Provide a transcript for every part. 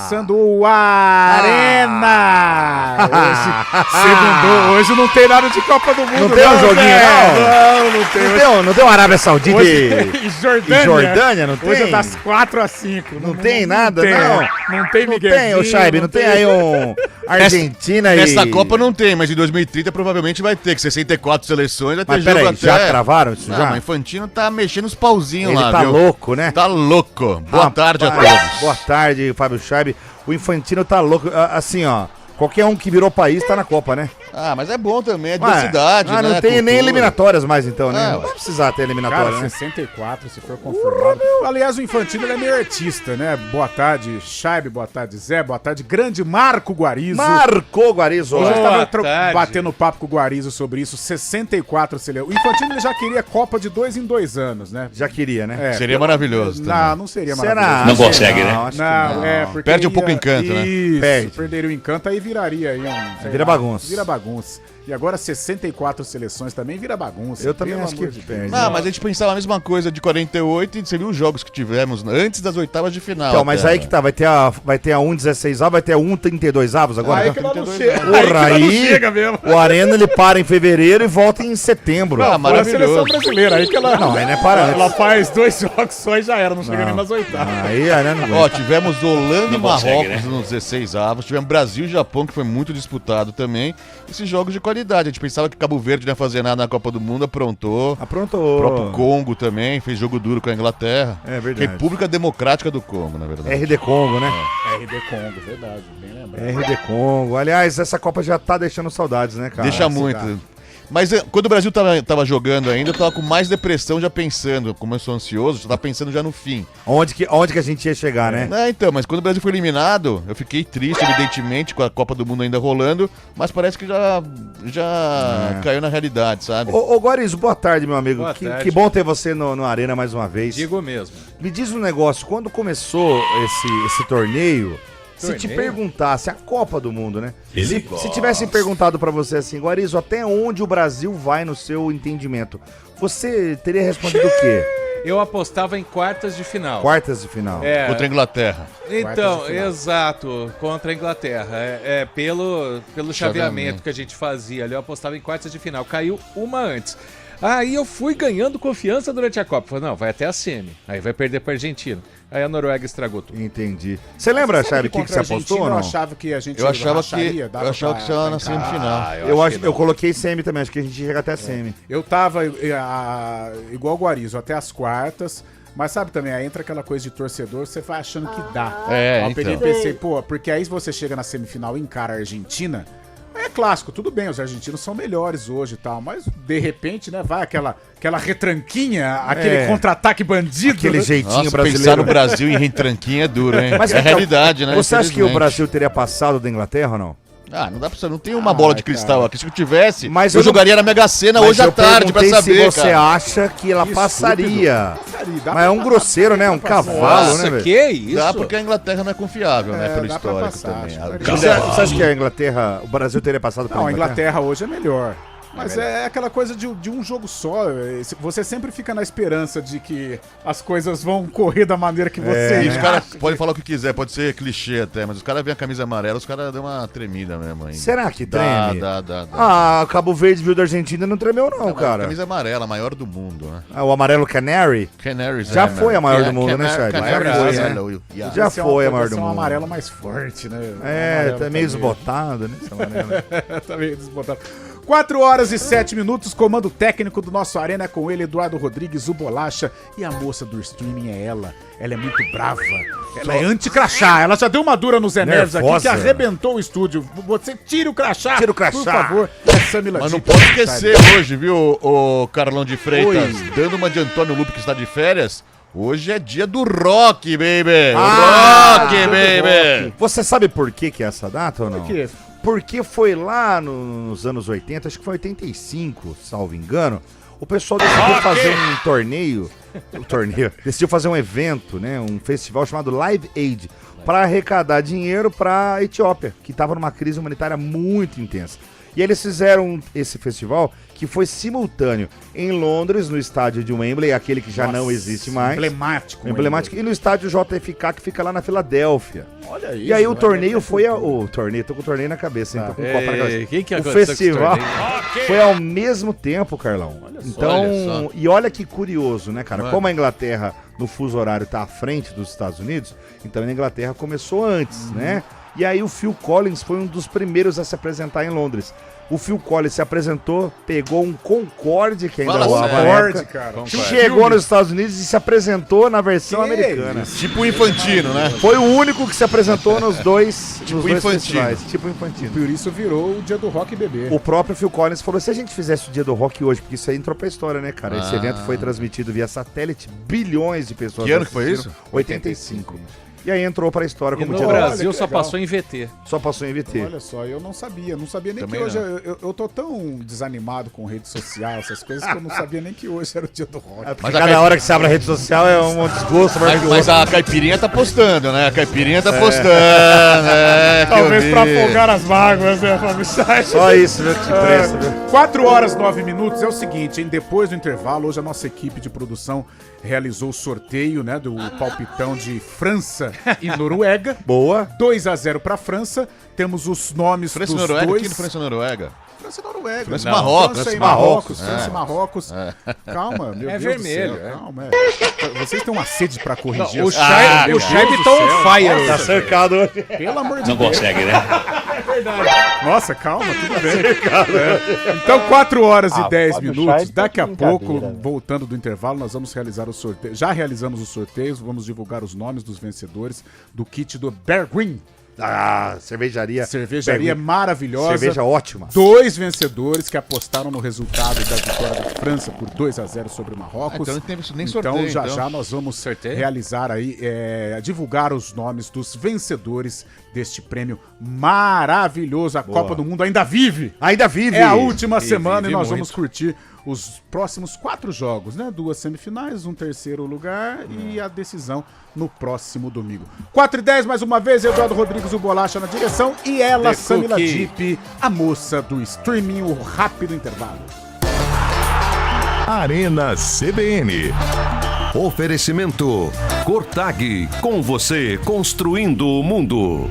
Começando o Arena! Segundou, hoje não tem nada de Copa do Mundo. Não tem um joguinho, não tem. Não tem Arábia Saudita E Jordânia, não tem? Hoje é das 4 às 5. Não tem nada, não? Não tem Não tem, ô Chaibe, não tem aí um Argentina e... Nessa Copa não tem, mas em 2030 provavelmente vai ter, que 64 seleções vai ter Mas jogo peraí, até... já cravaram isso Não, já? mas Infantino tá mexendo os pauzinhos Ele lá, tá viu? louco, né? Tá louco. Boa tarde a Rapaz, todos. Boa tarde, Fábio Chaibe. O Infantino tá louco. Assim, ó, qualquer um que virou país tá na Copa, né? Ah, mas é bom também, é diversidade, né? Não tem nem Cultura. eliminatórias mais então, né? É, Não vai precisar ter eliminatória, Cara, né? 64, se for confirmado. Aliás, o Infantino ele é meio artista, né? Boa tarde, Chaibe, boa tarde, Zé, boa tarde, grande Marco Guarizo. Marcou Guarizo. Hoje eu Ó. estava batendo papo com o Guarizo sobre isso, 64 seleções. O Infantino ele já queria Copa de 2 em 2 anos, né? Já queria, né? Seria maravilhoso também. Não seria Será? maravilhoso. Não consegue, né? Acho que Não, porque Perde um pouco o encanto, né? Isso, Perde. perderia o encanto, aí viraria aí sei Vira lá, bagunça. Vira bagunça. E agora 64 seleções também vira bagunça. Eu também pelo acho amor que de perde. Deus. Ah, mas a gente pensava a mesma coisa de 48 e você viu os jogos que tivemos antes das oitavas de final. Então, mas até, aí que tá, vai ter a 1/16 avos, vai ter a 1/32 avos agora? Aí Então? que ela não 32 chega. Porra, Aí que ela não aí chega mesmo. o Arena ele para em fevereiro e volta em setembro. Ah, Foi a maravilhoso. seleção brasileira, aí que ela... Não, aí não é para antes. Ela faz 2 jogos só e já era, não chega nem nas oitavas. Aí a Arena não Ó, aguenta. tivemos Holanda e Não Marrocos consegue, né? nos 16 avos. Tivemos Brasil e Japão, que foi muito disputado também. Esses jogos de qualidade. A gente pensava que Cabo Verde não ia fazer nada na Copa do Mundo, aprontou. O Aprontou. próprio Congo também fez jogo duro com a Inglaterra. É verdade. República Democrática do Congo, na verdade. RD Congo, né? RD Congo, verdade, bem lembrado. RD Congo. Aliás, essa Copa já tá deixando saudades, né, cara? Deixa muito. Mas quando o Brasil tava jogando ainda, eu tava com mais depressão já pensando. Como eu sou ansioso, já tava pensando já no fim. Onde que a gente ia chegar, né? Então, mas quando o Brasil foi eliminado, eu fiquei triste, evidentemente, com a Copa do Mundo ainda rolando, mas parece que já caiu na realidade, sabe? Ô Guarizo, boa tarde, meu amigo. Boa Que tarde. bom ter você no Arena mais uma vez. Digo mesmo. Me diz um negócio, quando começou esse torneio, se te Torneio? perguntasse a Copa do Mundo, né? Se tivessem perguntado pra você assim, Guarizo, até onde o Brasil vai no seu entendimento, você teria respondido o quê? Eu apostava em quartas de final. Quartas de final. É, Contra a Inglaterra. então, Quartas de final. exato, contra a Inglaterra. Pelo chaveamento que a gente fazia ali, eu apostava em quartas de final. Caiu uma antes. Aí eu fui ganhando confiança durante a Copa. Falei, não, vai até a semi. Aí vai perder pra Argentina. Aí a Noruega estragou tudo. Entendi. Você lembra, Chave, o que você apostou ou Eu não? achava que a gente Eu achava racharia, dava pra estava na encarar. semifinal. Eu coloquei semi também, acho que a gente chega até semi. Eu tava igual o Guarizo, até as quartas. Mas sabe também, aí entra aquela coisa de torcedor, você vai achando que dá. É, Aí eu peguei e então. pensei, pô, porque aí você chega na semifinal e encara a Argentina, é clássico, tudo bem, os argentinos são melhores hoje e tal, mas de repente, né, vai aquela retranquinha, aquele contra-ataque bandido. Aquele jeitinho Nossa, pensar brasileiro. no Brasil em retranquinha é duro, hein? Mas é a então, realidade, né? Você acha que o Infelizmente. Brasil teria passado da Inglaterra ou não? Ah, não dá pra você, não tem uma bola de cristal aqui. Se eu tivesse, Mas eu eu não- jogaria na Mega Sena hoje à tarde pra perguntei saber, se você cara. acha que ela passaria. Passaria, dá Mas é um pra- grosseiro, né? Um dá pra passar. cavalo, Nossa, né, velho? que isso? Dá porque a Inglaterra não é confiável, né? Pelo dá pra histórico passar, também. acho que Você acha que a Inglaterra, o Brasil teria passado pela Não, a Inglaterra hoje é melhor. Mas é aquela coisa de um jogo só. Você sempre fica na esperança de que as coisas vão correr da maneira que você E os acha. caras podem falar o que quiser, pode ser clichê até, mas os caras veem a camisa amarela, os caras dão uma tremida mesmo ainda. Será que Dá, treme? dá. Ah, Cabo Verde viu da Argentina não tremeu não, cara. Camisa amarela, a maior do mundo, né? Ah, o amarelo Canary? Canaries, Já foi a maior do mundo, né, Chad? Já foi, foi, né? né? Já foi a maior Vai ser do um mundo. amarelo mais forte, né? É, tá meio desbotado, né? Esse amarelo. Tá meio desbotado. 4 horas e 7 minutos, comando técnico do nosso Arena é com ele, Eduardo Rodrigues, o Bolacha. E a moça do streaming é ela. Ela é muito brava. Ela é anti-crachá. Ela já deu uma dura nos Enéas aqui que Nervosa. arrebentou o estúdio. Você tira o crachá. Tira o crachá. Por favor. É Samila Mas não Dipp, pode sabe? esquecer hoje, viu, o Carlão de Freitas, Oi. dando uma de Antônio Lupe que está de férias. Hoje é dia do rock, baby! Ah, rock, dia do baby! rock. Você sabe por que é essa data ou não? Por quê? Porque foi lá nos anos 80, acho que foi 85, salvo engano, o pessoal decidiu fazer um torneio, decidiu fazer um evento, né, um festival chamado Live Aid, para arrecadar dinheiro para a Etiópia, que estava numa crise humanitária muito intensa. E eles fizeram esse festival que foi simultâneo em Londres, no estádio de Wembley, aquele que já não existe mais. Emblemático. Emblemático. E no estádio JFK, que fica lá na Filadélfia. Olha isso. E aí o torneio foi... O torneio, tô com o torneio na cabeça, hein? Tô com o copo na cabeça. Quem que O aconteceu com esse festival torneio? foi ao mesmo tempo, Carlão. Então, olha só. e olha que curioso, né, cara? Mano. Como a Inglaterra, no fuso horário, tá à frente dos Estados Unidos, então a Inglaterra começou antes, né? E aí o Phil Collins foi um dos primeiros a se apresentar em Londres. O Phil Collins se apresentou, pegou um Concorde, que ainda Fala voava sério. na Concorde, época, cara. chegou nos Estados Unidos e se apresentou na versão Que americana. Tipo o Infantino, né? Foi o único que se apresentou nos dois, Tipo nos dois Infantino. festivais. Tipo Infantino. Por isso virou o dia do rock bebê. O próprio Phil Collins falou, se a gente fizesse o Dia do Rock hoje, porque isso aí entrou pra história, né, cara? Esse Ah. evento foi transmitido via satélite, bilhões de pessoas Que ano que foi assistiram. isso? 85. E aí entrou pra história E como no Dia do Rock. Brasil que só legal. passou em VT. Só passou em VT. Olha só, eu não sabia nem Também que hoje. não. Eu tô tão desanimado com rede social, essas coisas, que eu não sabia nem que hoje era o dia do rock. Porque Mas a cada hora que você abre a rede social é um desgosto maravilhoso. Mas a Caipirinha tá postando, né? A Caipirinha tá postando, é. Talvez que eu pra vi. afogar as mágoas, né, Fábio Sá? Só isso, viu, que te presta, viu? 4 horas 9 minutos. É o seguinte, hein? Depois do intervalo, hoje a nossa equipe de produção realizou o sorteio, né, do palpitão de França e Noruega. Boa. 2-0 pra França. Temos os nomes França e dos Noruega? dois. Aqui no França e Noruega? França e Noruega. França e Não, Marrocos. França e França e Marrocos. Marrocos. França e Marrocos. Calma, meu É Deus vermelho, do céu. é. Calma, Vocês têm uma sede pra corrigir. O as- Shai meu o Shai Deus do tá on céu. fire. Tá cercado hoje. Pelo amor de Não Deus. consegue, né? Nossa, calma, tudo bem. Então, 4 horas e 10 Fábio minutos. Chay tá Daqui a de pouco, brincadeira, né? voltando do intervalo, nós vamos realizar o sorteio. Já realizamos os sorteios, vamos divulgar os nomes dos vencedores do kit do Bear Green. Ah, cervejaria. Cervejaria maravilhosa. Cerveja ótima. 2 vencedores que apostaram no resultado da vitória da França por 2-0 sobre o Marrocos. Ah, então não tem nem Então, sorteio, já então. já nós vamos realizar aí, divulgar os nomes dos vencedores deste prêmio maravilhoso. A Copa do Mundo ainda vive. Ainda vive. É a última semana vive e nós muito. vamos curtir os próximos 4 jogos, né? 2 semifinais, um terceiro lugar e a decisão no próximo domingo. 4:10 mais uma vez, Eduardo Rodrigues, o Bolacha na direção e ela, The Samila Cookie. Dipp, a moça do streaming, o rápido intervalo. Arena CBN. Oferecimento Cortag, com você construindo o mundo.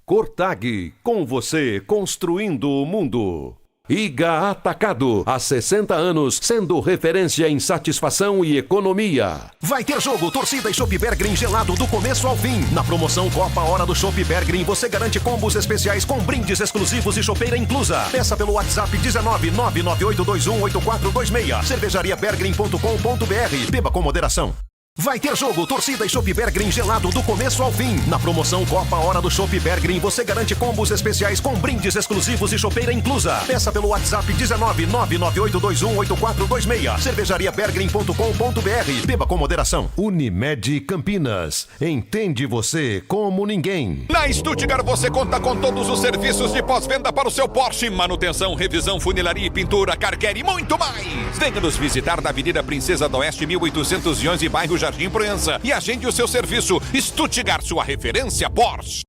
Cortag, com você construindo o mundo. Iga Atacado, há 60 anos, sendo referência em satisfação e economia. Vai ter jogo, torcida e Chopp Bergrin gelado do começo ao fim. Na promoção Copa Hora do Chopp Bergrin, você garante combos especiais com brindes exclusivos e chopeira inclusa. Peça pelo WhatsApp 19998218426. cervejariabergrin.com.br. Beba com moderação. Vai ter jogo, torcida e Chopp Bergrin gelado do começo ao fim. Na promoção Copa Hora do Chopp Bergrin, você garante combos especiais com brindes exclusivos e chopeira inclusa. Peça pelo WhatsApp 19998218426. cervejariabergrin.com.br. Beba com moderação. Unimed Campinas. Entende você como ninguém. Na Stuttgart você conta com todos os serviços de pós-venda para o seu Porsche, manutenção, revisão, funilaria e pintura, car care e muito mais. Venha nos visitar na Avenida Princesa do Oeste, 1811, bairro Jardim Proença, e agende o seu serviço. Stuttgart, sua referência Porsche.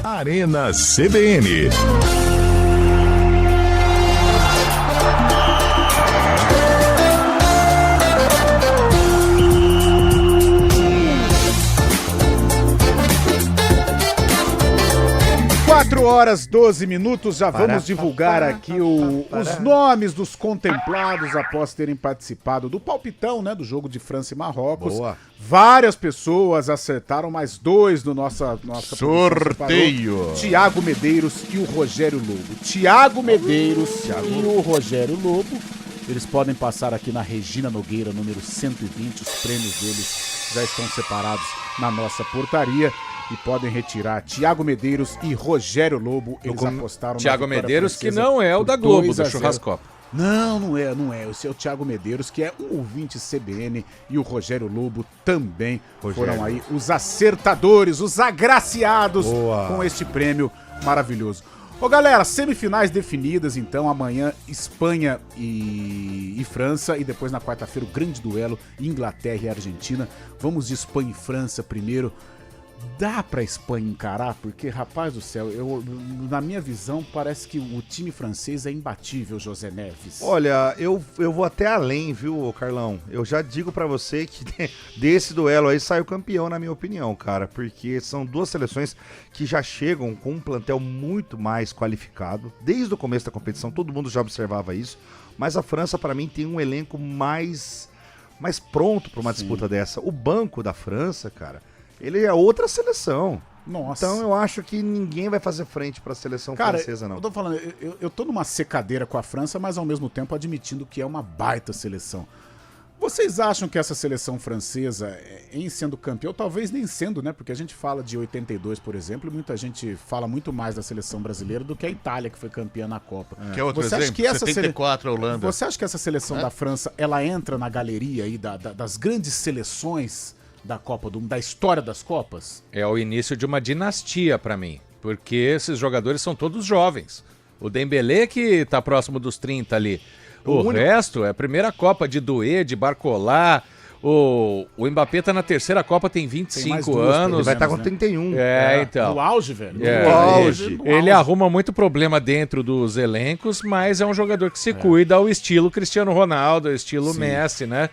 Arena CBN. Quatro horas 12 minutos, já vamos divulgar aqui os nomes dos contemplados após terem participado do palpitão, né, do jogo de França e Marrocos. Boa. Várias pessoas acertaram, mais 2 do nossa Sorteio. separou. Tiago Medeiros e o Rogério Lobo. Tiago Medeiros e o Rogério Lobo. Eles podem passar aqui na Regina Nogueira, número 120. Os prêmios deles já estão separados na nossa portaria. E podem retirar Tiago Medeiros e Rogério Lobo. Eles apostaram Thiago na vitória Medeiros, que francesa não é o por da Globo, 2 a do 0. Churrascopa. Não é. Esse é o Thiago Medeiros, que é um ouvinte CBN, e o Rogério Lobo também foram aí os acertadores, os agraciados com este prêmio maravilhoso. Ô galera, semifinais definidas então, amanhã Espanha e França, e depois na quarta-feira o grande duelo Inglaterra e Argentina. Vamos de Espanha e França primeiro. Dá pra Espanha encarar? Porque, rapaz do céu, na minha visão, parece que o time francês é imbatível, José Neves. Olha, eu vou até além, viu, Carlão? Eu já digo pra você que desse duelo aí sai o campeão, na minha opinião, cara. Porque são duas seleções que já chegam com um plantel muito mais qualificado. Desde o começo da competição, todo mundo já observava isso. Mas a França, pra mim, tem um elenco mais pronto pra uma disputa dessa. O banco da França, cara, ele é outra seleção. Nossa. Então eu acho que ninguém vai fazer frente pra seleção francesa, não. Eu tô falando, eu tô numa secadeira com a França, mas ao mesmo tempo admitindo que é uma baita seleção. Vocês acham que essa seleção francesa, em sendo campeão, talvez nem sendo, né? Porque a gente fala de 82, por exemplo, e muita gente fala muito mais da seleção brasileira do que a Itália, que foi campeã na Copa. Que é outro Você exemplo? acha que essa 74, a Holanda. Você acha que essa seleção da França, ela entra na galeria aí das grandes seleções da Copa da história das Copas? É o início de uma dinastia pra mim, porque esses jogadores são todos jovens. O Dembélé que tá próximo dos 30 ali. O resto é a primeira Copa de Doué, de Barcola. O Mbappé tá na terceira Copa, tem 25 anos. Ele vai estar com 31. Então. No auge, velho. No auge. Ele arruma muito problema dentro dos elencos, mas é um jogador que se cuida ao estilo Cristiano Ronaldo, ao estilo Messi, né?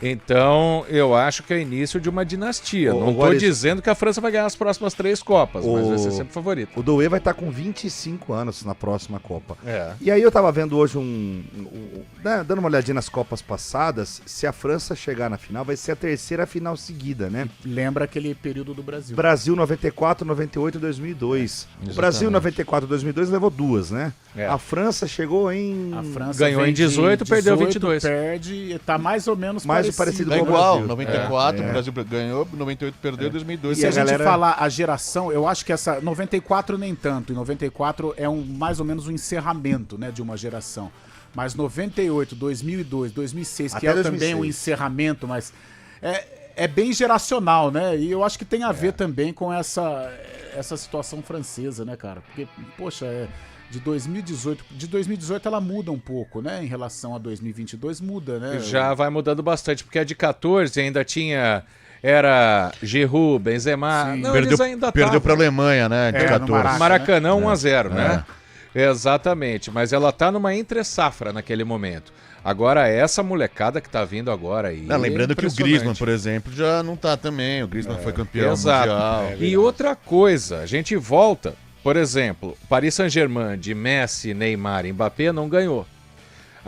Então, eu acho que é o início de uma dinastia. Não tô dizendo que a França vai ganhar as próximas 3 Copas, mas vai ser sempre favorito. O Doué vai estar com 25 anos na próxima Copa. É. E aí eu tava vendo hoje dando uma olhadinha nas Copas passadas, se a França chegar na final, vai ser a terceira final seguida, né? Lembra aquele período do Brasil. Brasil 94, 98 e 2002. O Brasil 94 e 2002 levou 2, né? É. A França chegou em... A França Ganhou vem em 18, de perdeu 22. Perde e tá mais ou menos parecido É com o igual, Brasil. 94 o Brasil ganhou, 98 perdeu, 2002 E se a gente galera- falar a geração, eu acho que essa 94 nem tanto. Em 94 é mais ou menos um encerramento, né, de uma geração. Mas 98, 2002, 2006, que Até é 2006. também um encerramento, mas é bem geracional, né? E eu acho que tem a ver também com essa situação francesa, né, cara? Porque, poxa, de 2018 ela muda um pouco, né? Em relação a 2022 muda, né? Já vai mudando bastante, porque a de 14 ainda era Giroud, Benzema. Sim. Não, eles ainda Perdeu para a estavam. Alemanha, né? De no 14. Maracanã. Maracanã 1-0, né? Exatamente, mas ela tá numa entre-safra naquele momento. Agora, essa molecada que tá vindo agora aí. Não, lembrando que o impressionante. Griezmann, por exemplo, já não tá também. O Griezmann foi campeão Exato. mundial. E outra coisa, a gente volta, por exemplo, Paris Saint-Germain de Messi, Neymar e Mbappé não ganhou.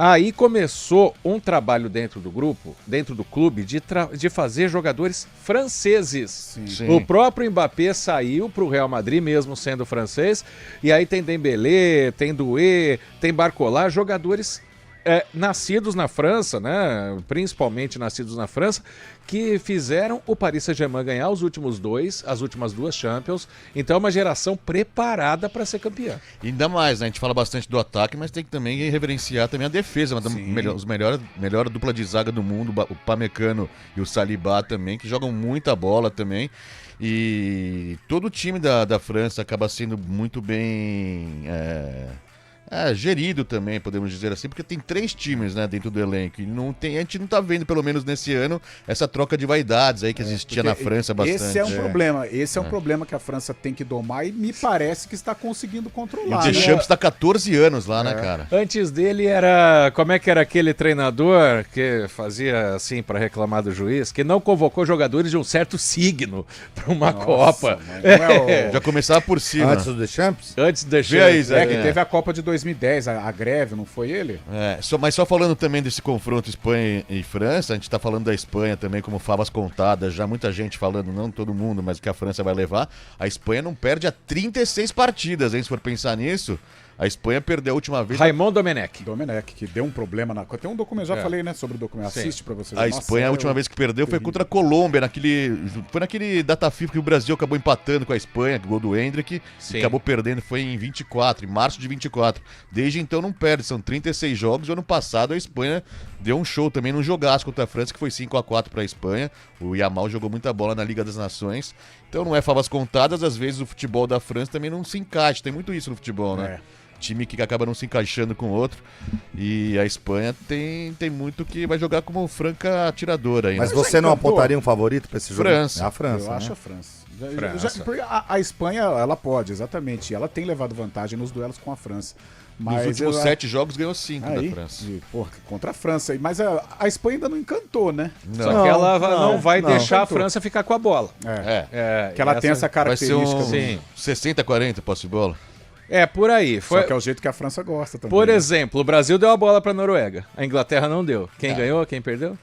Aí começou um trabalho dentro do grupo, dentro do clube, de fazer jogadores franceses. Sim. O próprio Mbappé saiu para o Real Madrid, mesmo sendo francês, e aí tem Dembélé, tem Doué, tem Barcola, jogadores nascidos na França, né? Principalmente nascidos na França, que fizeram o Paris Saint-Germain ganhar as últimas 2 Champions. Então é uma geração preparada para ser campeã. Ainda mais, né? A gente fala bastante do ataque, mas tem que também reverenciar também a defesa. Os melhor dupla de zaga do mundo, o Pamecano e o Saliba também, que jogam muita bola também. E todo o time da França acaba sendo muito bem gerido também, podemos dizer assim, porque tem 3 times, né, dentro do elenco. E a gente não tá vendo, pelo menos nesse ano, essa troca de vaidades aí que existia na França bastante. Esse é um problema. Esse é um problema que a França tem que domar e me parece que está conseguindo E o controlar. Deschamps tá 14 anos lá, né, cara? Antes dele era... Como é que era aquele treinador que fazia assim para reclamar do juiz? Que não convocou jogadores de um certo signo para uma Copa. Mas não é Já começava por cima. Antes do Deschamps? Antes de Vê aí, Zé. que teve a Copa de 2010, a greve, não foi ele? Mas só falando também desse confronto Espanha e França, a gente tá falando da Espanha também como favas contadas, já muita gente falando, não todo mundo, mas que a França vai levar. A Espanha não perde há 36 partidas, hein, se for pensar nisso. A Espanha perdeu a última vez. Raymond Domenech. Domenech, que deu um problema na... Tem um documento, já falei, né, sobre o documento. Sim. Assiste pra você ver. A Nossa, Espanha, a última vez que perdeu foi contra a Colômbia, foi naquele data FIFA que o Brasil acabou empatando com a Espanha, gol do Hendrick, Sim. e acabou perdendo, foi em março de 24. Desde então não perde, são 36 jogos, e ano passado a Espanha deu um show também num jogaço contra a França, que foi 5-4 para a Espanha. O Yamal jogou muita bola na Liga das Nações, então não é favas contadas, às vezes o futebol da França também não se encaixa, tem muito isso no futebol, né? time que acaba não se encaixando com o outro. E a Espanha tem muito que vai jogar como franca atiradora ainda. Mas você não apontaria um favorito pra esse jogo? França. É a França, Eu né? acho a França. França. Porque a Espanha, ela pode, exatamente. Ela tem levado vantagem nos duelos com a França. Nos Mas últimos eu- 7 jogos ganhou 5 da Aí, França. porra, contra a França. Mas a Espanha ainda não encantou, né? Só Não. que ela não vai não. deixar a França ficar com a bola. É. Que ela tem essa Vai ser característica. Sim. 60-40 posse de bola. É, por aí. Só que é o jeito que a França gosta também. Por né? exemplo, o Brasil deu a bola pra Noruega. A Inglaterra não deu. Quem ganhou, quem perdeu?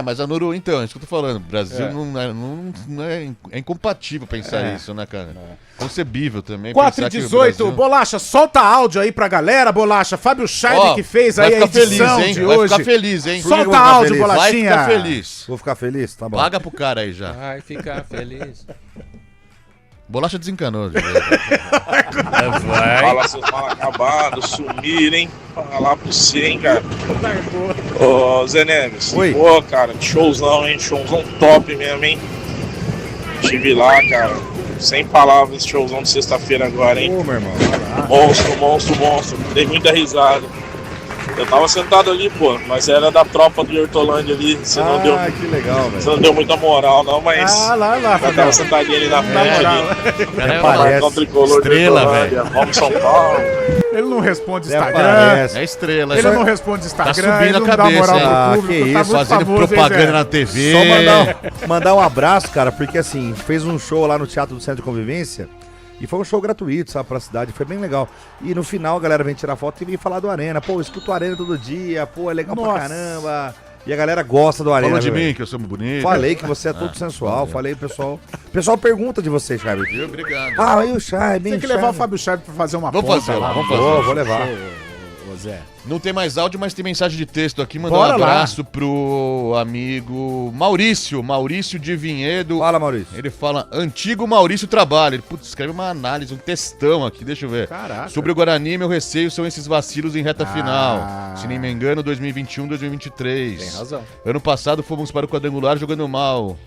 Mas a Noruega, então, é isso que eu tô falando. O Brasil É. é incompatível pensar isso, né, cara? Concebível também. 4 e pensar que o 18, Brasil- Bolacha, solta áudio aí pra galera, Bolacha. Fábio Scheider Ó, que fez vai aí a ficar edição feliz, hein? de Vai hoje. ficar feliz, hein? Por que eu vou Solta ficar áudio, feliz? Vai Bolachinha. ficar feliz. Vou ficar feliz? Tá bom. Paga pro cara aí já. Vai ficar feliz. Bolacha desencanou. Fala, seus mal acabados, sumiram, hein? Falar pra você, hein, cara. Ô, Zé Neves. Oi. Pô, cara, que showzão, hein? Showzão top mesmo, hein? Estive lá, cara. Sem palavras, showzão de sexta-feira agora, hein? Ô, meu irmão. Monstro, monstro, monstro. Dei muita risada. Eu tava sentado ali, pô, mas era da tropa do Hortolândia ali. Você não deu. Que legal, velho. Você não deu muita moral, não, mas. Lá, Eu tava Fábio. sentadinho ali na frente ali. Até Marcão parece. tricolor de Estrela, Hortolândia. Vamos São Paulo. Ele não responde Até Instagram. parece. É estrela. Ele não responde Instagram. subindo ele a não cabeça, dá moral hein? pro Ah, público. que tá isso, muito Fazendo famoso, hein, propaganda Zé? na TV. Só mandar um abraço, cara, porque assim, fez um show lá no Teatro do Centro de Convivência e foi um show gratuito, sabe, pra cidade, foi bem legal. E no final a galera vem tirar foto e vem falar do Arena. Pô, eu escuto o Arena todo dia, pô, é legal pra Nossa. caramba. E a galera gosta do Arena. Falou de viu, mim, velho? que eu sou bonito. Falei que você é todo sensual, falei, pessoal. O pessoal pergunta de você, Chay. Obrigado. Ah, aí o Chay, bem Tem que levar o Fábio Scheider pra fazer uma Vamos ponta fazer, lá. vamos fazer. Vou levar. Ô, Zé. Não tem mais áudio, mas tem mensagem de texto aqui. Mandar Bora um lá. abraço pro amigo Maurício de Vinhedo. Fala, Maurício. Ele fala, antigo Maurício Trabalho. Ele escreve uma análise, um textão aqui, deixa eu ver. Caraca. Sobre o Guarani, meu receio são esses vacilos em reta Ah. final. Se nem me engano, 2021, 2023. Tem razão. Ano passado fomos para o quadrangular jogando mal.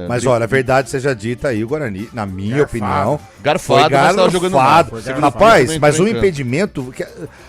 Mas olha, a verdade seja dita aí, o Guarani, na minha opinião, Garfado, foi mas tava jogando mal. garfado. Foi garfado. Rapaz, Também mas um entrou em campo. impedimento,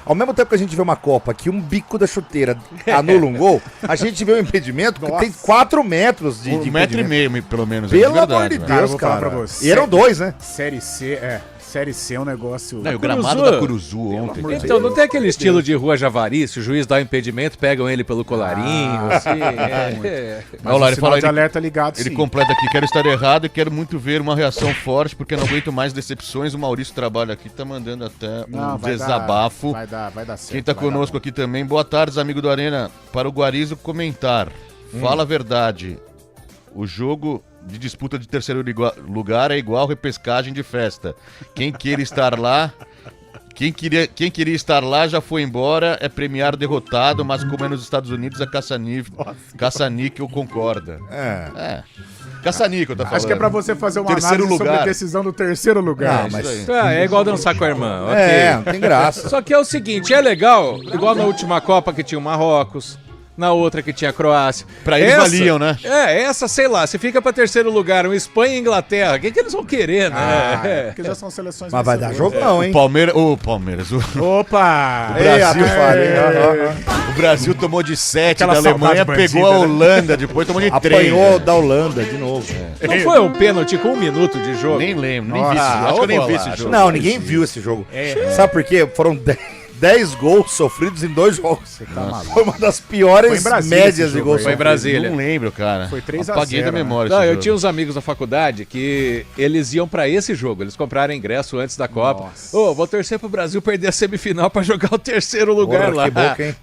ao mesmo tempo que a gente vê uma Copa que um bico da chuteira anula um gol, a gente vê um impedimento que tem 4 metros de 1,5 metro, pelo menos. Pelo de verdade, amor de velho. Cara, eu Deus, vou falar cara. pra você. E eram 2, né? Série C, Série C é um negócio... Não, e o gramado Curuzu. da Curuzu ontem. amor de Então, não tem aquele estilo de rua Javari, se o juiz dá o impedimento, pegam ele pelo colarinho, assim. Mas Olha lá, o ele sinal fala, de ele- alerta ligado, Ele sim. completa aqui, quero estar errado e quero muito ver uma reação forte, porque não aguento mais decepções. O Maurício trabalha aqui, tá mandando até um vai desabafo. Vai dar certo. Quem tá vai dar conosco bom. aqui também, boa tarde, amigo do Arena. Para o Guarizo comentar, fala a verdade. O jogo de disputa de terceiro lugar é igual repescagem de festa. Quem queira estar lá... Quem queria estar lá já foi embora, é premiar derrotado, mas como é nos Estados Unidos, a caça-níquel concorda. É. Caça-níquel, tá falando. Acho que é pra você fazer uma Terceiro análise sobre lugar. a decisão do terceiro lugar. Não, mas- Isso aí. É igual dançar com a irmã, ok. Não tem graça. Só que é o seguinte, é legal, igual na última Copa que tinha o Marrocos, na outra que tinha a Croácia. Pra eles valiam, né? Essa, sei lá, se fica pra terceiro lugar, um Espanha e Inglaterra, o que eles vão querer, né? Porque já são seleções Mas vai dar vencedoras. jogão, hein? O Palmeiras. Opa! Ei, ato falho, hein? O Brasil tomou de 7 Aquela da Alemanha, saudade pegou a bandida, né? Holanda, depois tomou de 3. Apanhou da Holanda de novo. Não foi um pênalti com 1 minuto de jogo? Nem lembro, nem vi esse Nossa, jogo. Acho que eu nem vi Bolacha. esse jogo. Não, ninguém viu esse jogo. Sabe por quê? Foram 10 gols sofridos em 2 jogos. Foi uma das piores Foi em Brasília esse médias de jogo gols aí. Foi em sofridos. Brasília. Não lembro, cara. Foi 3 a Apaguei 0, da né? memória Não, esse eu jogo. tinha uns amigos da faculdade que eles iam pra esse jogo, eles compraram ingresso antes da Copa. Nossa. Ô, vou torcer pro Brasil perder a semifinal pra jogar o terceiro lugar Porra, lá. que boca, hein?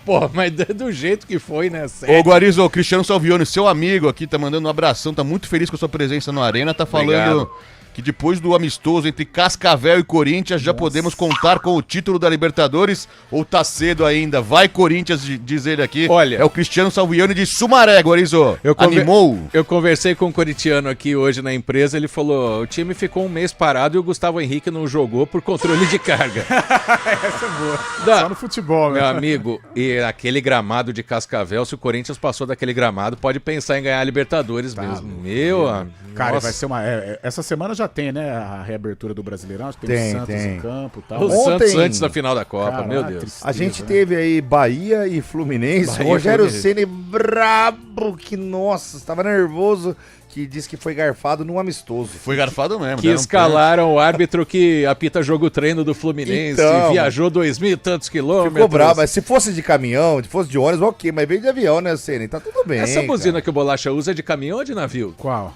Pô, mas do jeito que foi, né? Sério. Ô, Guarizo, o Cristiano Salvione, seu amigo aqui, tá mandando um abração, tá muito feliz com a sua presença no Arena, tá falando Obrigado. que depois do amistoso entre Cascavel e Corinthians já podemos contar com o título da Libertadores ou tá cedo ainda? Vai Corinthians, diz ele aqui. Olha- É o Cristiano Salvione de Sumaré, Guarizo. Animou? Eu conversei com um corintiano aqui hoje na empresa, ele falou, o time ficou um mês parado e o Gustavo Henrique não jogou por controle de carga. Essa é boa. Dá. Só no futebol, Meu né? amigo, e aquele gramado de Cascavel, se o Corinthians passou daquele gramado, pode pensar em ganhar a Libertadores mesmo. Meu amigo. Cara, Nossa. vai ser uma. Essa semana já tem, né? A reabertura do Brasileirão. Acho que tem o Santos em campo e tal. O Santos Ontem- antes da final da Copa, Cara, meu uma Deus. tristeza, A gente né? teve aí Bahia e Fluminense. Bahia e Rogério Fluminense. Ceni brabo, que nossa, estava nervoso, que disse que foi garfado num amistoso. Foi garfado mesmo. Que deram um escalaram o árbitro que apita jogo treino do Fluminense, Então, viajou 2.000 e tantos quilômetros. Ficou bravo, mas se fosse de caminhão, se fosse de ônibus, ok, mas veio de avião, né, Ceni? Tá tudo bem. Essa buzina cara. que o Bolacha usa é de caminhão ou de navio? Qual?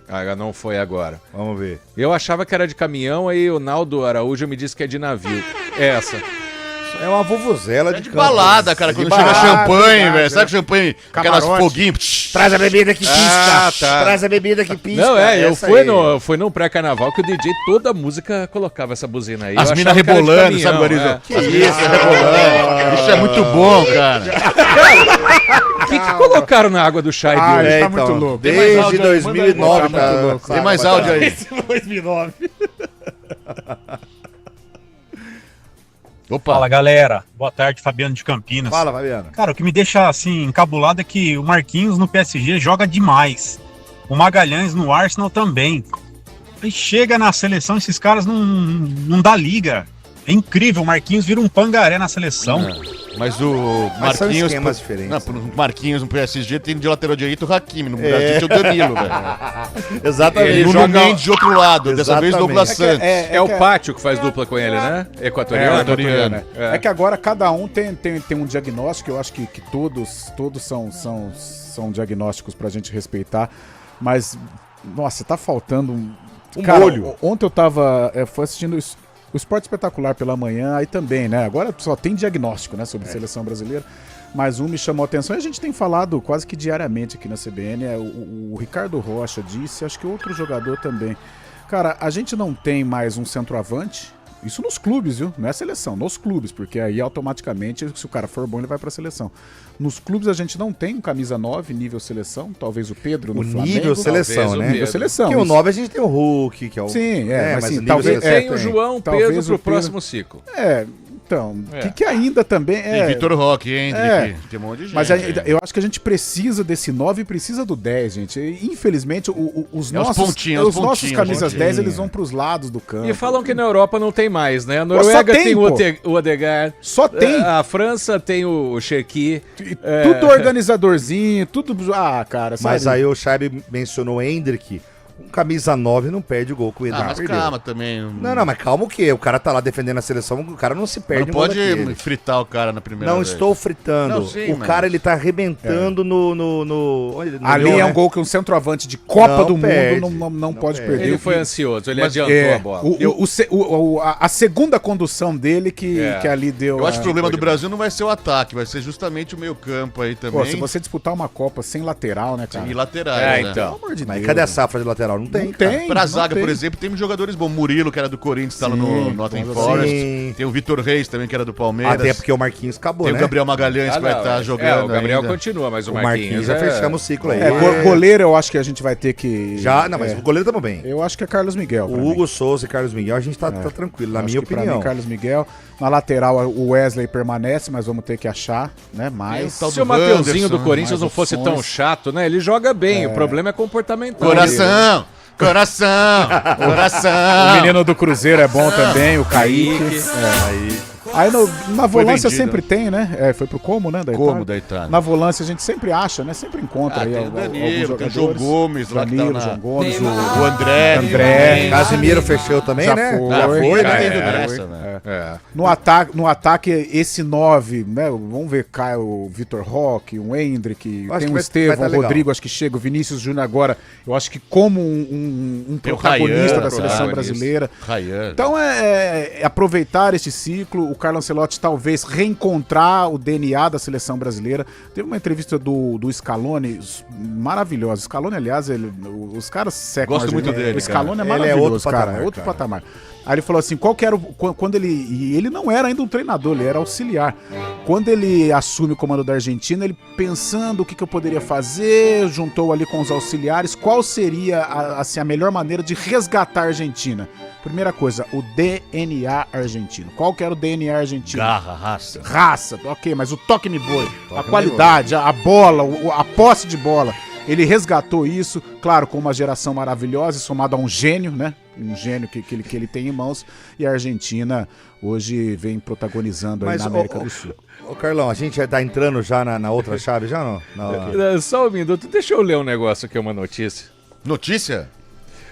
Ah, não foi agora. Vamos ver. Eu achava que era de caminhão, aí o Naldo Araújo me disse que é de navio. Essa. É uma vuvuzela É de campo. balada, cara, É de quando chega balada, champanhe, verdade, velho. Sabe que champanhe, aquelas Camarote. foguinhos. Traz a bebida que pisca. Ah, tá. Traz a bebida que pisca. Não, eu Essa fui, aí. fui num pré-carnaval que o DJ, toda a música colocava essa buzina aí. As Eu minas achava que era de rebolando, sabe, caminhão, Gorizo? é. As minas rebolando. Isso é muito bom, cara. O que colocaram na água do chai Ah, de hoje? ele tá muito louco. Tem mais Desde áudio aí, 2009 manda aí. Tá muito louco. Tem mais áudio aí. 2009. Opa. Fala galera, boa tarde, Fabiano de Campinas. Fala, Fabiano. Cara, o que me deixa assim encabulado é que o Marquinhos no PSG joga demais. O Magalhães no Arsenal também. Aí chega na seleção, esses caras não dá liga. É incrível, o Marquinhos vira um pangaré na seleção. Mas o Mas são Marquinhos. esquemas diferentes. Não, pro Marquinhos no PSG tem de lateral direito o Hakimi. No Brasil tinha o Danilo, velho. Exatamente. Ele Nuno Mendes de outro lado. Dessa vez Exatamente. Douglas Santos. É o Pátio que faz dupla com ele, né? Equatoriano. equatoriano. É que agora cada um tem um diagnóstico, eu acho que todos são diagnósticos pra gente respeitar, mas, nossa, tá faltando um cara, molho. Ontem eu tava foi assistindo o Esporte Espetacular pela manhã, aí também, né? Agora só tem diagnóstico, né, sobre seleção brasileira, mas um me chamou a atenção e a gente tem falado quase que diariamente aqui na CBN, o Ricardo Rocha disse, acho que outro jogador também. Cara, a gente não tem mais um centroavante, isso nos clubes, viu? Não é seleção, nos clubes, porque aí automaticamente, se o cara for bom, ele vai pra seleção. Nos clubes a gente não tem um camisa 9, nível seleção, talvez o Pedro no O Flamengo. nível seleção, talvez o né? Pedro. Nível seleção. Porque o isso. 9 a gente tem o Hulk, que é o... Sim, mas assim, o nível talvez- seleção Tem o João Talvez Pedro o pro Pedro- próximo ciclo. Então, É. que ainda também Tem é... Vitor Roque, Hendrick. Tem um monte de gente. Mas eu acho que a gente precisa desse 9 e precisa do 10, gente. E, infelizmente, os É os nossos, pontinhos, os nossos camisas pontinhos. 10, eles vão pros lados do campo. E falam que na Europa não tem mais, né? A só Noruega tem, tem pô. o Odegaard. Só tem. A França tem o Cherki. E tudo organizadorzinho, tudo... Ah, cara, sabe? Mas aí o Chaib mencionou o Hendrick. Um camisa 9 não perde o gol com o Ah, Eduardo. mas perdeu. calma também. Não, mas calma o quê? O cara tá lá defendendo a seleção, o cara não se Não perde. pode um gol daquele. fritar o cara na primeira Não vez. estou fritando. Não, sim, o mas- cara, ele tá arrebentando no Ali Lyon, é um né? gol que um centroavante de Copa Não do perde. Mundo não pode perde. perder. Ele foi ansioso, ele Mas, adiantou a bola. A segunda condução dele que ali deu... Eu acho que o problema do pode- Brasil não vai ser o ataque, vai ser justamente o meio campo aí também. Pô, se você disputar uma Copa sem lateral, né, cara? E laterais, É, né? então. Pelo amor de Mas Deus. cadê a safra de lateral? Não tem. Não cara. tem. Pra não zaga, tem. por exemplo, tem jogadores bons. Murilo, que era do Corinthians, tá lá no Sim, Nottingham bom Forest. Sim. Tem o Vitor Reis também, que era do Palmeiras. Até porque o Marquinhos acabou, Tem né? o Gabriel Magalhães, que vai não, estar jogando o Gabriel ainda. continua, mas o O Marquinhos Marquinhos já fechamos o ciclo aí. Goleiro eu acho que a gente vai ter que... Já, não, mas o goleiro tamo bem. Eu acho que é Carlos Miguel. pra O mim. Hugo Souza e Carlos Miguel, a gente tá tranquilo, na Acho minha que pra opinião. mim, Carlos Miguel. Na lateral, o Wesley permanece, mas vamos ter que achar, né? Mais. Tal Se o do Mateuzinho do Wanderson, Corinthians mais não fosse opções. tão chato, né? Ele joga bem, o problema é comportamental. Coração! Coração! O Coração! menino do Cruzeiro é bom também, o Kaique. Aí na volância vendido, sempre tem, né? Foi pro Como, né? Da Como Itália. da Itália? Na volância a gente sempre acha, né? Sempre encontra aí tem o alguns Danilo, tem o jogadores. João Gomes lá que tá Danilo, na... João Gomes, O André. André. Casimiro fechou também, Já né? foi. Já foi, Já né? é, Tem foi. dessa, né? No ataque, esse 9, né? Vamos ver, cai o Vitor Roque, o Hendrick, Acho tem que o vai Estevão, tá o legal. Rodrigo, acho que chega, o Vinícius Júnior agora, eu acho que como um Tem o protagonista Ryan, da seleção protagonista. brasileira. Ryan. Então é aproveitar este ciclo, o Carlo Ancelotti talvez reencontrar o DNA da seleção brasileira. Teve uma entrevista do Scaloni maravilhosa. Scaloni, aliás, os caras secam. Gosto muito dele, O Scaloni cara. é Ele é maravilhoso, outro cara. patamar, É outro cara. patamar. Aí ele falou assim, qual que era quando ele... E ele não era ainda um treinador, ele era auxiliar. Quando ele assume o comando da Argentina, ele pensando o que eu poderia fazer, juntou ali com os auxiliares, qual seria assim, a melhor maneira de resgatar a Argentina? Primeira coisa, o DNA argentino. Qual que era o DNA argentino? Garra, raça. Raça, ok, mas o toque me voe, a qualidade, a bola, a posse de bola. ele resgatou isso, claro, com uma geração maravilhosa, somado a um gênio, né? Um gênio que ele tem em mãos, e a Argentina hoje vem protagonizando aí na América do Sul. Ô Carlão, a gente já tá entrando já na outra chave, já não? Só um minuto, deixa eu ler um negócio aqui, uma notícia. Notícia?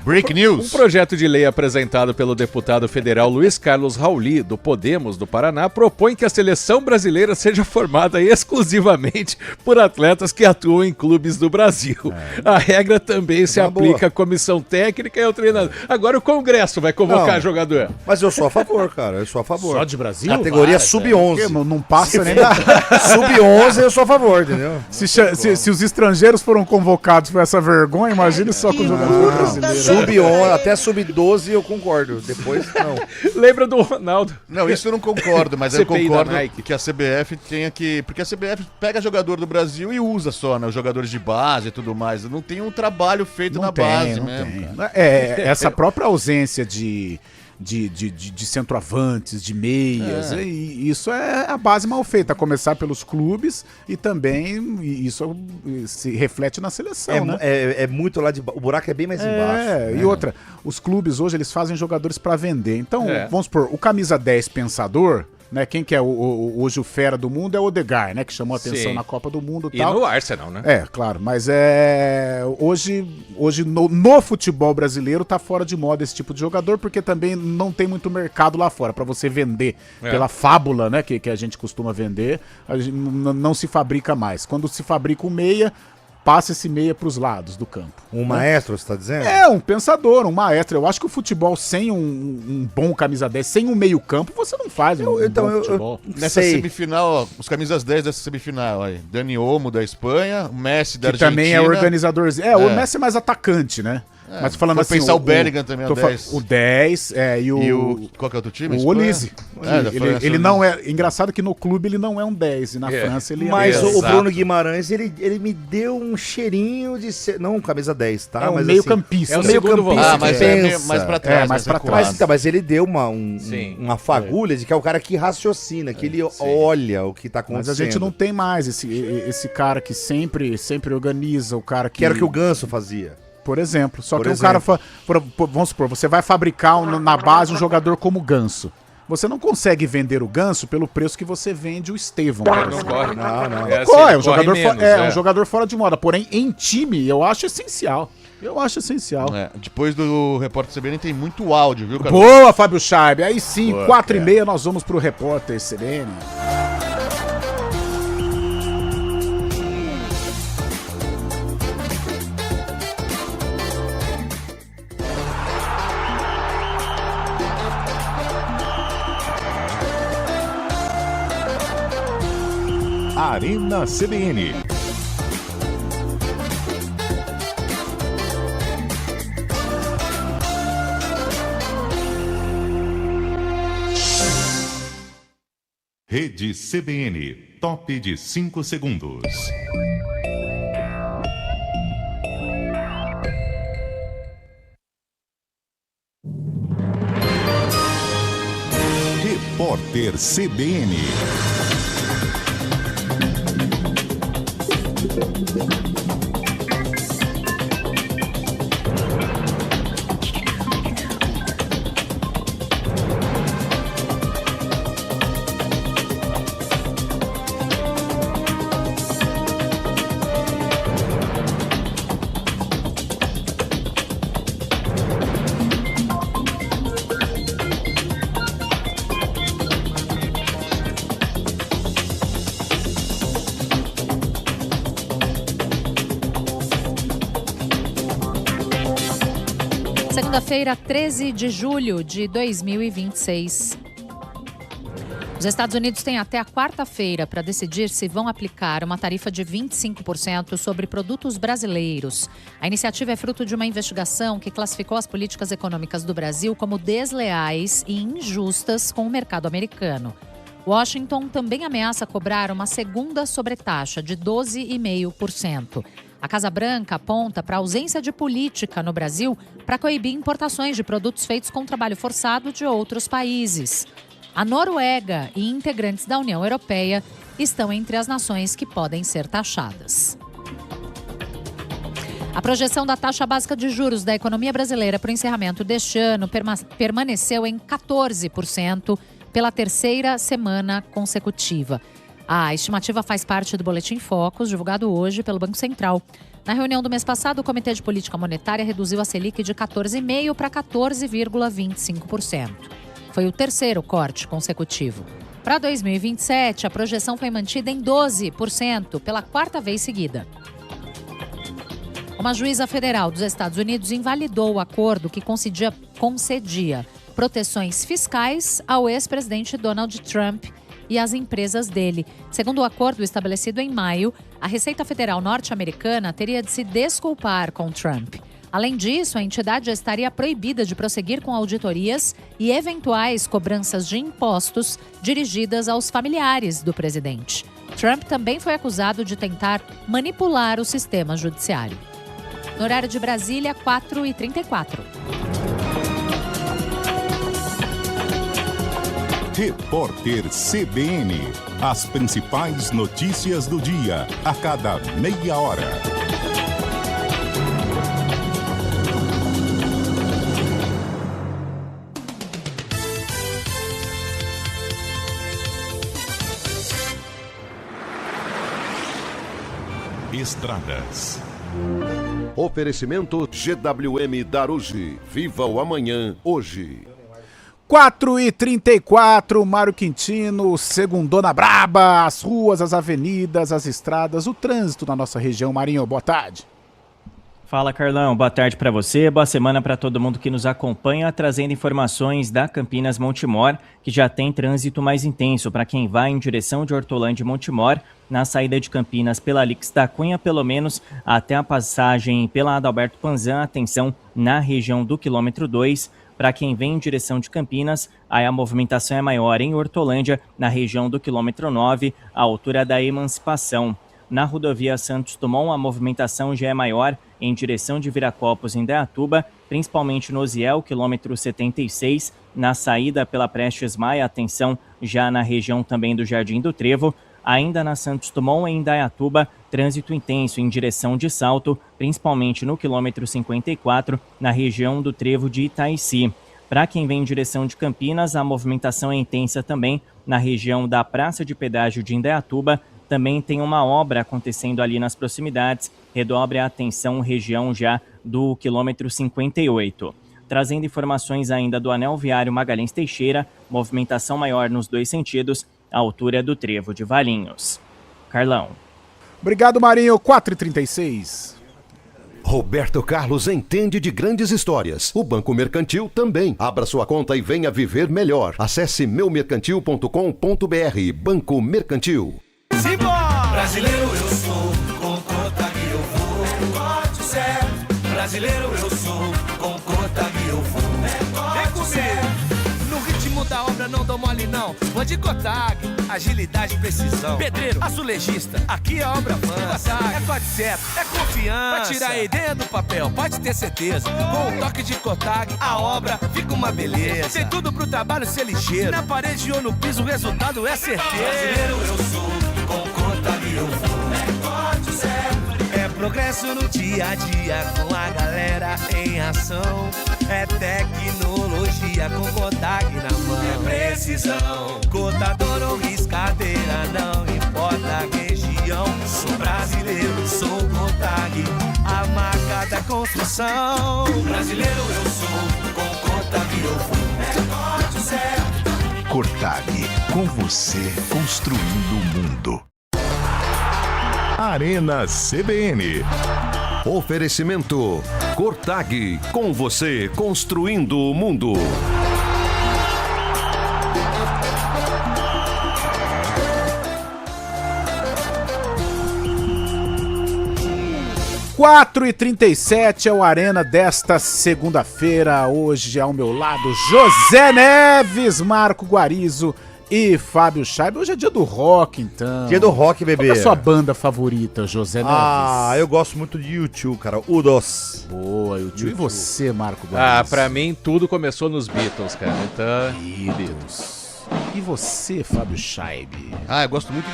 Break News. Um projeto de lei apresentado pelo deputado federal Luiz Carlos Rauli, do Podemos do Paraná, propõe que a seleção brasileira seja formada exclusivamente por atletas que atuam em clubes do Brasil. A regra também se aplica à comissão técnica e ao treinador. Agora o Congresso vai convocar jogador. Mas eu sou a favor, cara, eu sou a favor. Só de Brasil? Categoria sub-11. Não passa nem da... Sub-11 eu sou a favor, entendeu? Se os estrangeiros foram convocados por essa vergonha, imagine só com o jogador brasileiro. Sub-11, até sub-12 eu concordo, depois não. Lembra do Ronaldo? Não, isso eu não concordo, mas eu CPI concordo da Nike. que a CBF tenha que... Porque a CBF pega jogador do Brasil e usa só, né? Os jogadores de base e tudo mais. Não tem um trabalho feito na base mesmo. Cara. Essa própria ausência de centroavantes, de meias, e isso é a base mal feita, a começar pelos clubes e também isso se reflete na seleção, né? É muito lá de baixo, o buraco é bem mais embaixo. E outra, os clubes hoje eles fazem jogadores para vender, então vamos supor, o camisa 10 pensador, né, quem que é hoje o fera do mundo é o Odegaard, né, que chamou a atenção na Copa do Mundo e tal. No Arsenal, né? Claro, mas hoje no futebol brasileiro tá fora de moda esse tipo de jogador, porque também não tem muito mercado lá fora para você vender pela fábula, né, que a gente costuma vender, não se fabrica mais. Quando se fabrica um meia, passa esse meia pros lados do campo. Um maestro, você tá dizendo? Um pensador, um maestro. Eu acho que o futebol sem um bom camisa 10, sem um meio campo, você não faz bom futebol. Nessa semifinal, ó, os camisas 10 dessa semifinal, aí, Dani Olmo da Espanha, o Messi da Argentina. Que também é organizadorzinho. O Messi é mais atacante, né? Mas falando assim, pensar o Bellingham também, o 10. O 10, e o... Qual que é o outro time? O Olise. Ele não é... Engraçado que no clube ele não é um 10, e na França ele mas é. Mas o Bruno Guimarães, ele me deu um cheirinho de ser... Não, camisa 10, tá? É um mas meio assim, campista. É o meio campista. Mas é mais pra trás. Mais pra trás. Mas ele deu uma fagulha de que é o cara que raciocina, que ele olha o que tá acontecendo. Mas a gente não tem mais esse cara que sempre organiza, o cara que... Que era o que o Ganso fazia. Por exemplo. Só que o cara... Vamos supor, você vai fabricar na base um jogador como o Ganso. Você não consegue vender o Ganso pelo preço que você vende o Estevão. Não corre. Não. É um jogador fora de moda. Porém, em time, eu acho essencial. Depois do Repórter CBN tem muito áudio, viu, cara? Boa, Fábio Scheib. Aí sim, 4h30 nós vamos pro Repórter CBN. Arena CBN. Rede CBN, top de 5 segundos. Repórter CBN. Segunda-feira, 13 de julho de 2026. Os Estados Unidos têm até a quarta-feira para decidir se vão aplicar uma tarifa de 25% sobre produtos brasileiros. A iniciativa é fruto de uma investigação que classificou as políticas econômicas do Brasil como desleais e injustas com o mercado americano. Washington também ameaça cobrar uma segunda sobretaxa de 12,5%. A Casa Branca aponta para a ausência de política no Brasil para coibir importações de produtos feitos com trabalho forçado de outros países. A Noruega e integrantes da União Europeia estão entre as nações que podem ser taxadas. A projeção da taxa básica de juros da economia brasileira para o encerramento deste ano permaneceu em 14% pela terceira semana consecutiva. A estimativa faz parte do Boletim Focus, divulgado hoje pelo Banco Central. Na reunião do mês passado, o Comitê de Política Monetária reduziu a Selic de 14,5% para 14,25%. Foi o terceiro corte consecutivo. Para 2027, a projeção foi mantida em 12% pela quarta vez seguida. Uma juíza federal dos Estados Unidos invalidou o acordo que concedia proteções fiscais ao ex-presidente Donald Trump e às empresas dele. Segundo o acordo estabelecido em maio, a Receita Federal norte-americana teria de se desculpar com Trump. Além disso, a entidade estaria proibida de prosseguir com auditorias e eventuais cobranças de impostos dirigidas aos familiares do presidente. Trump também foi acusado de tentar manipular o sistema judiciário. No horário de Brasília, 4h34. Repórter CBN. As principais notícias do dia, a cada meia hora. Estradas. Oferecimento GWM Darugi. Viva o amanhã, hoje. 4h34, Mário Quintino, segundona braba, as ruas, as avenidas, as estradas, o trânsito na nossa região. Marinho, boa tarde. Fala, Carlão, boa tarde para você, boa semana para todo mundo que nos acompanha, trazendo informações da Campinas Montemor, que já tem trânsito mais intenso para quem vai em direção de Hortolândia e Montemor, na saída de Campinas pela Alix da Cunha, pelo menos até a passagem pela Adalberto Panzan, atenção na região do quilômetro 2. Para quem vem em direção de Campinas, aí a movimentação é maior em Hortolândia, na região do quilômetro 9, à altura da Emancipação. Na rodovia Santos Dumont, a movimentação já é maior em direção de Viracopos, em Indaiatuba, principalmente no Osiel, quilômetro 76, na saída pela Prestes Maia, atenção já na região também do Jardim do Trevo. Ainda na Santos Dumont, em Indaiatuba, trânsito intenso em direção de Salto, principalmente no quilômetro 54, na região do Trevo de Itaici. Para quem vem em direção de Campinas, a movimentação é intensa também na região da Praça de Pedágio de Indaiatuba. Também tem uma obra acontecendo ali nas proximidades. Redobre a atenção, região já do quilômetro 58. Trazendo informações ainda do Anel Viário Magalhães Teixeira, movimentação maior nos dois sentidos, à altura do Trevo de Valinhos. Carlão. Obrigado, Marinho. 4h36. Roberto Carlos entende de grandes histórias. O Banco Mercantil também. Abra sua conta e venha viver melhor. Acesse meumercantil.com.br. Banco Mercantil. Simbora! Brasileiro eu sou, com conta que eu vou. Negócio certo. Brasileiro eu sou, com conta que eu vou. Negócio certo. No ritmo da obra não dou mole não. Vou de Cotag, agilidade e precisão. Pedreiro, azulejista, aqui é obra avança. É código certo, é confiança. Pra tirar a ideia do papel, pode ter certeza. Com o toque de Cotag, a obra fica uma beleza. Tem tudo pro trabalho ser ligeiro. Na parede ou no piso, o resultado é certeza. Brasileiro eu sou, com Cotag eu vou. É código certo. É progresso no dia a dia, com a galera em ação. É tecnologia com Cotag na mão. É precisão, cotador ou riscadeira, não importa a região. Sou brasileiro, sou Cotag, a marca da construção. Brasileiro eu sou, com Cotag eu vou. É código certo. Cotag, com você construindo o mundo. Arena CBN. Oferecimento Cotag, com você construindo o mundo. Quatro e 37 é o Arena desta segunda-feira. Hoje ao meu lado, José Neves, Marco Guarizo e Fábio Scheibe. Hoje é dia do rock, então. Dia do rock, bebê. Qual é a sua banda favorita, José Neves? Ah, eu gosto muito de U2, cara. U2. Boa, U2. E você, Marco Guarizo? Ah, pra mim tudo começou nos Beatles, cara. Então... Beatles. E você, Fábio Scheib? Eu gosto muito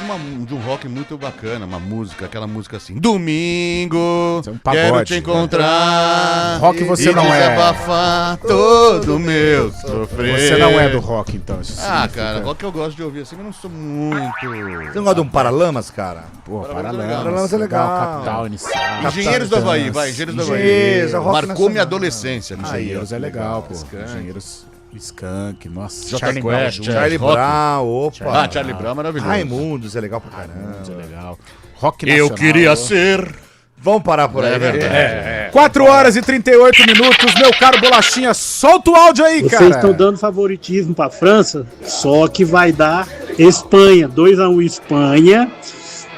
de um rock muito bacana, uma música, aquela música assim. Domingo, quero te encontrar. Rock você e não é. Desabafar todo meu sofrer. Você não é do rock, então. Isso Cara, rock eu gosto de ouvir assim, mas não sou muito... Você não gosta de um Paralamas, cara? Pô, Paralamas é legal. Capital Inicial. Engenheiros do Havaí, Engenheiros do Havaí. Marcou minha adolescência. Engenheiros é legal, pô. Engenheiros... Skunk, nossa. Charlie Brown, Charlie Brown maravilhoso. Raimundos é legal pra caramba. É legal. Rock nacional. Eu queria ser... Vamos parar por aí, né? 4 horas e 38 minutos, meu caro Bolachinha, solta o áudio aí, cara. Vocês estão dando favoritismo pra França, só que vai dar Espanha, 2-1 Espanha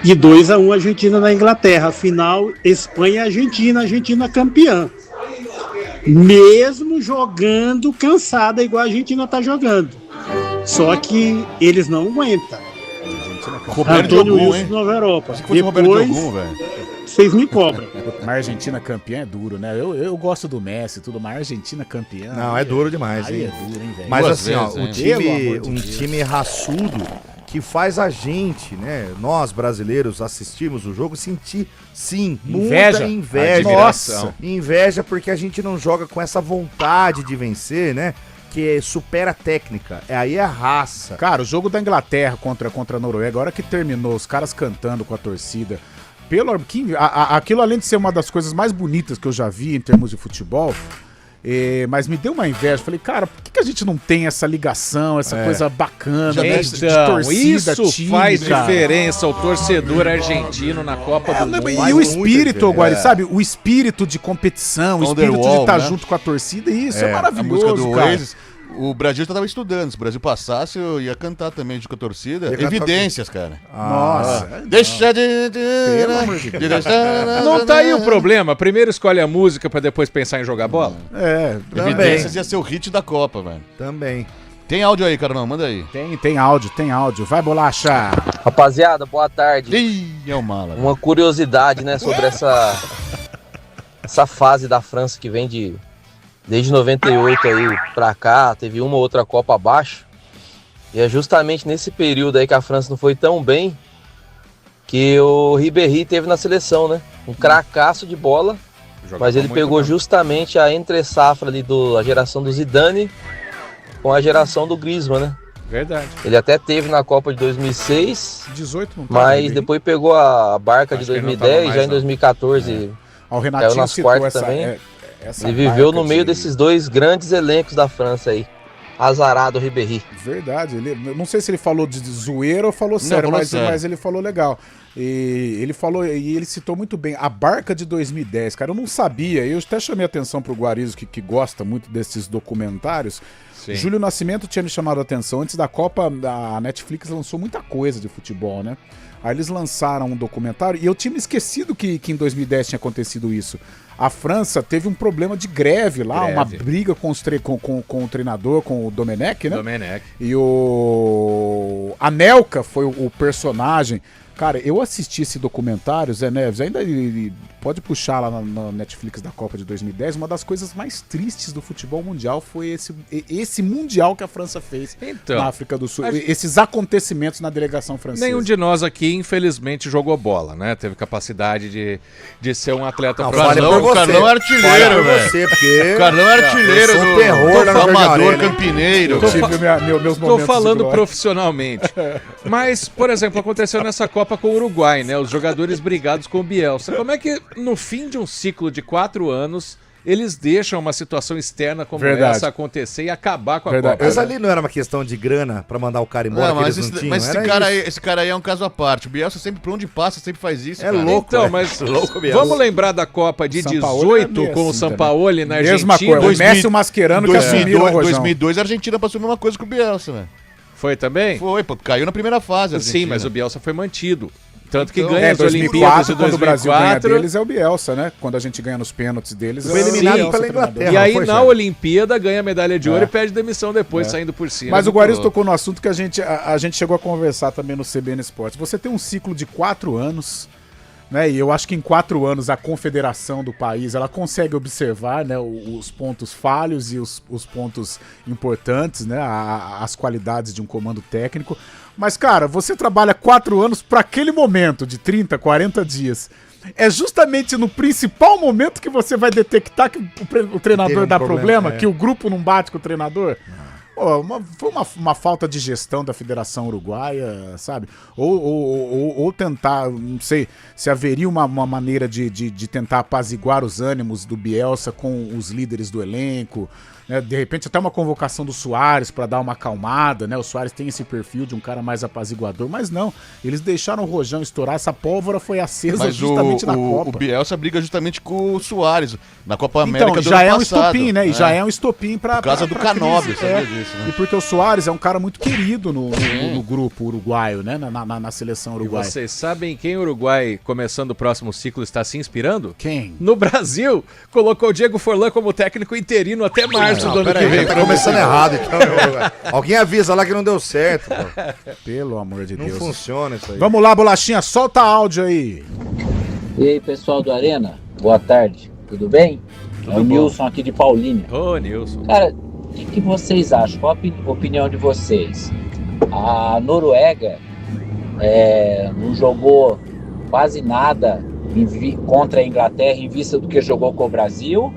e 2-1 Argentina na Inglaterra. Afinal, Espanha e Argentina campeã. Mesmo jogando cansada igual a Argentina tá jogando. Só que eles não aguentam. Antônio Wilson, Nova Europa. Depois, vocês me cobram. Mas a Argentina campeã é duro, né? Eu gosto do Messi e tudo, mas a Argentina campeã... Não, é duro demais, hein? É duro, hein, velho? Mas assim, ó, um time raçudo que faz a gente, né, nós brasileiros assistirmos o jogo, sentir, sim, muita inveja. Nossa! Inveja porque a gente não joga com essa vontade de vencer, né? Que supera a técnica. Aí é a raça. Cara, o jogo da Inglaterra contra a Noruega, a hora que terminou, os caras cantando com a torcida, aquilo além de ser uma das coisas mais bonitas que eu já vi em termos de futebol, mas me deu uma inveja. Falei, cara, por que a gente não tem essa ligação, essa coisa bacana, de torcida, isso faz diferença, o torcedor argentino na Copa do Mundo. E o espírito, Guari, sabe? O espírito de competição, o espírito de estar junto com a torcida, isso é maravilhoso, a música do cara. Oasis. O Brasil já tava estudando. Se o Brasil passasse, eu ia cantar também junto com a torcida. Evidências, cara. Nossa. Deixa de... Não tá aí o problema. Primeiro escolhe a música pra depois pensar em jogar bola? Evidências ia ser o hit da Copa, velho. Também. Tem áudio aí, Carlão? Manda aí. Tem áudio. Vai, Bolacha. Rapaziada, boa tarde. Ih, é o mala. Uma curiosidade, né, sobre essa fase da França que vem desde 98 aí pra cá, teve uma ou outra Copa abaixo. E é justamente nesse período aí que a França não foi tão bem que o Ribéry teve na seleção, né? Um cracaço de bola, mas ele pegou justamente a entre-safra ali da geração do Zidane com a geração do Griezmann, né? Verdade. Ele até teve na Copa de 2006, 18 não tá, mas depois pegou a barca de 2010, já em 2014 caiu nas quartas também. Ele viveu no meio desses dois grandes elencos da França aí. Azarado Ribéry. Verdade. Não sei se ele falou de zoeira ou falou sério, mas ele falou legal. E ele citou muito bem a barca de 2010, cara. Eu não sabia. Eu até chamei a atenção pro Guarizo, que gosta muito desses documentários. Sim. Júlio Nascimento tinha me chamado a atenção. Antes da Copa, a Netflix lançou muita coisa de futebol, né? Aí eles lançaram um documentário e eu tinha me esquecido que em 2010 tinha acontecido isso. A França teve um problema de greve lá, uma briga com o treinador, com o Domenech, né? Domenech. E o Anelka foi o personagem. Cara, eu assisti esse documentário, Zé Neves, ainda pode puxar lá na Netflix da Copa de 2010, uma das coisas mais tristes do futebol mundial foi esse mundial que a França fez na África do Sul, esses acontecimentos na delegação francesa. Nenhum de nós aqui, infelizmente, jogou bola, né? Teve capacidade de ser um atleta profissional. O Carlão é artilheiro, velho. O Carlão é artilheiro do terror amador campineiro. Tô falando profissionalmente. Mas, por exemplo, aconteceu nessa Copa com o Uruguai, né? Os jogadores brigados com o Bielsa. Como é que no fim de um ciclo de 4 anos eles deixam uma situação externa como essa acontecer e acabar com a Copa? Mas ali não era uma questão de grana pra mandar o cara embora, mas esse cara aí é um caso à parte. O Bielsa sempre, por onde passa, sempre faz isso. É cara. Louco, então, mas vamos lembrar da Copa de 18 com o Sampaoli na Argentina. Mesma coisa, o Messi e o Mascherano que assumiram o 2002 a Argentina passou a mesma coisa com o Bielsa, velho. Foi também? Foi, pô, caiu na primeira fase. Sim, mas o Bielsa foi mantido. Tanto que ganha as Olimpíadas de 2004. Quando o Brasil ganha deles é o Bielsa, né? Quando a gente ganha nos pênaltis deles foi eliminado pela Inglaterra. E aí na Olimpíada ganha a medalha de ouro e pede demissão depois, saindo por cima. Mas o Guarizo tocou no assunto que a gente chegou a conversar também no CBN Esportes. Você tem um ciclo de 4 anos né? E eu acho que em 4 anos a confederação do país ela consegue observar, né, os pontos falhos e os pontos importantes, né, as qualidades de um comando técnico. Mas, cara, você trabalha 4 anos para aquele momento de 30, 40 dias. É justamente no principal momento que você vai detectar que o treinador dá problema, que o grupo não bate com o treinador. Pô, foi uma falta de gestão da Federação Uruguaia, sabe? Ou tentar, não sei, se haveria uma maneira de tentar apaziguar os ânimos do Bielsa com os líderes do elenco, né? De repente até uma convocação do Suárez para dar uma acalmada, né? O Suárez tem esse perfil de um cara mais apaziguador, mas não, eles deixaram o rojão estourar, essa pólvora foi acesa justamente na Copa. O Bielsa briga justamente com o Suárez na Copa América então, do já ano é um passado, estopim, né? E já é um estopim pra... Por causa do Canóbio, sabia disso, né? E porque o Suárez é um cara muito querido no grupo uruguaio, né? Na seleção uruguaia. E vocês sabem quem o Uruguai, começando o próximo ciclo, está se inspirando? Quem? No Brasil, colocou o Diego Forlan como técnico interino até março do ano que vem. Tá começando errado, então. Alguém avisa lá que não deu certo, pô. Pelo amor de Deus. Não funciona isso aí. Vamos lá, Bolachinha, solta áudio aí. E aí, pessoal do Arena, boa tarde, tudo bem? Tudo é o bom. Nilson aqui de Paulínia. Ô, Nilson. Cara, o que vocês acham? Qual a opinião de vocês? A Noruega não jogou quase nada contra a Inglaterra em vista do que jogou com o Brasil?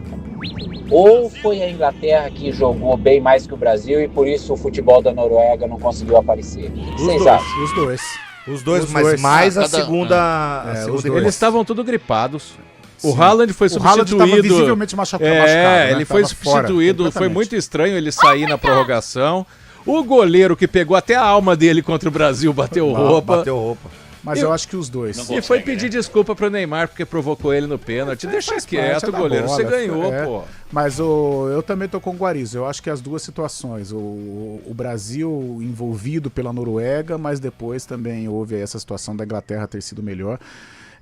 Ou foi a Inglaterra que jogou bem mais que o Brasil e por isso o futebol da Noruega não conseguiu aparecer? O que vocês acham? Os dois. Os dois, mas mais a segunda... Eles estavam tudo gripados. O Haaland foi substituído. O Haaland estava visivelmente machucado. Né? Ele foi tava substituído. Foi muito estranho ele sair na prorrogação. O goleiro que pegou até a alma dele contra o Brasil bateu roupa. Mas eu acho que os dois. E foi pedir desculpa pro Neymar porque provocou ele no pênalti. Deixa quieto, goleiro. Você ganhou, pô. Mas eu também tô com o Guarizo. Eu acho que as duas situações. O Brasil envolvido pela Noruega, mas depois também houve essa situação da Inglaterra ter sido melhor.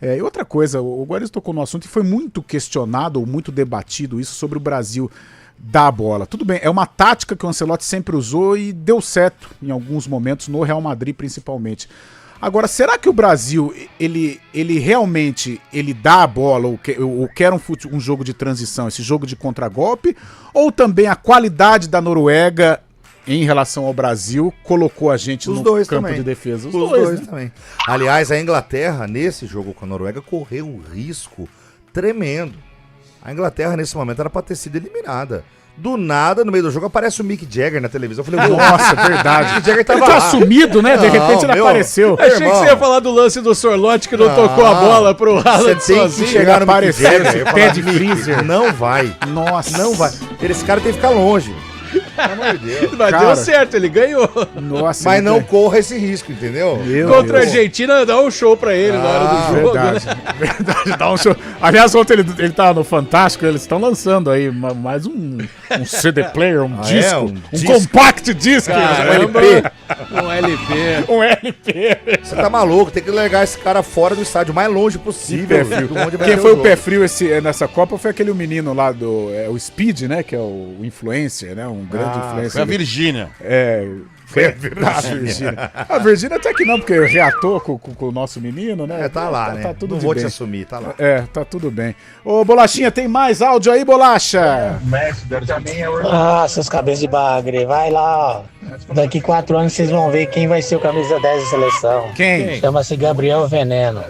E outra coisa, o Guarizo tocou no assunto e foi muito questionado ou muito debatido isso sobre o Brasil dar a bola. Tudo bem, é uma tática que o Ancelotti sempre usou e deu certo em alguns momentos, no Real Madrid principalmente. Agora, será que o Brasil, ele realmente dá a bola ou quer um jogo de transição, esse jogo de contragolpe? Ou também a qualidade da Noruega em relação ao Brasil colocou a gente no campo de defesa? Os dois também. Aliás, a Inglaterra, nesse jogo com a Noruega, correu um risco tremendo. A Inglaterra, nesse momento, era para ter sido eliminada. Do nada, no meio do jogo, aparece o Mick Jagger na televisão. Eu falei, nossa, verdade. O Mick Jagger tava ele tá sumido, né? De repente ele apareceu. Achei que você ia falar do lance do Sorlote que não tocou a bola pro Haaland sozinho. Você tem que chegar no Mick Jagger, pé de freezer. Não vai. Nossa. Não vai. Esse cara tem que ficar longe. Pelo amor de Deus. Mas deu certo, ele ganhou. Nossa, mas não corra esse risco, entendeu? Contra a Argentina, dá um show pra ele na hora do jogo. Verdade, verdade, dá um show. Aliás, ontem ele tava no Fantástico, eles estão lançando aí mais um CD player, um disco, um compact disc. Um LP. Um LP. Você tá maluco, tem que largar esse cara fora do estádio, o mais longe possível. Quem foi o pé frio nessa Copa foi aquele menino lá o Speed, né? Que é o influencer, né? Um grande influencer. Foi a Virgínia. Foi a Virgínia. A Virgínia até que não, porque reatou com o nosso menino, né? Tá lá, né? Tá tudo não de vou bem. te assumir, tá lá. Tá tudo bem. Ô, Bolachinha, tem mais áudio aí, Bolacha? Seus cabeças de bagre, vai lá, ó. Daqui 4 anos vocês vão ver quem vai ser o camisa 10 da seleção. Quem? Chama-se Gabriel Veneno.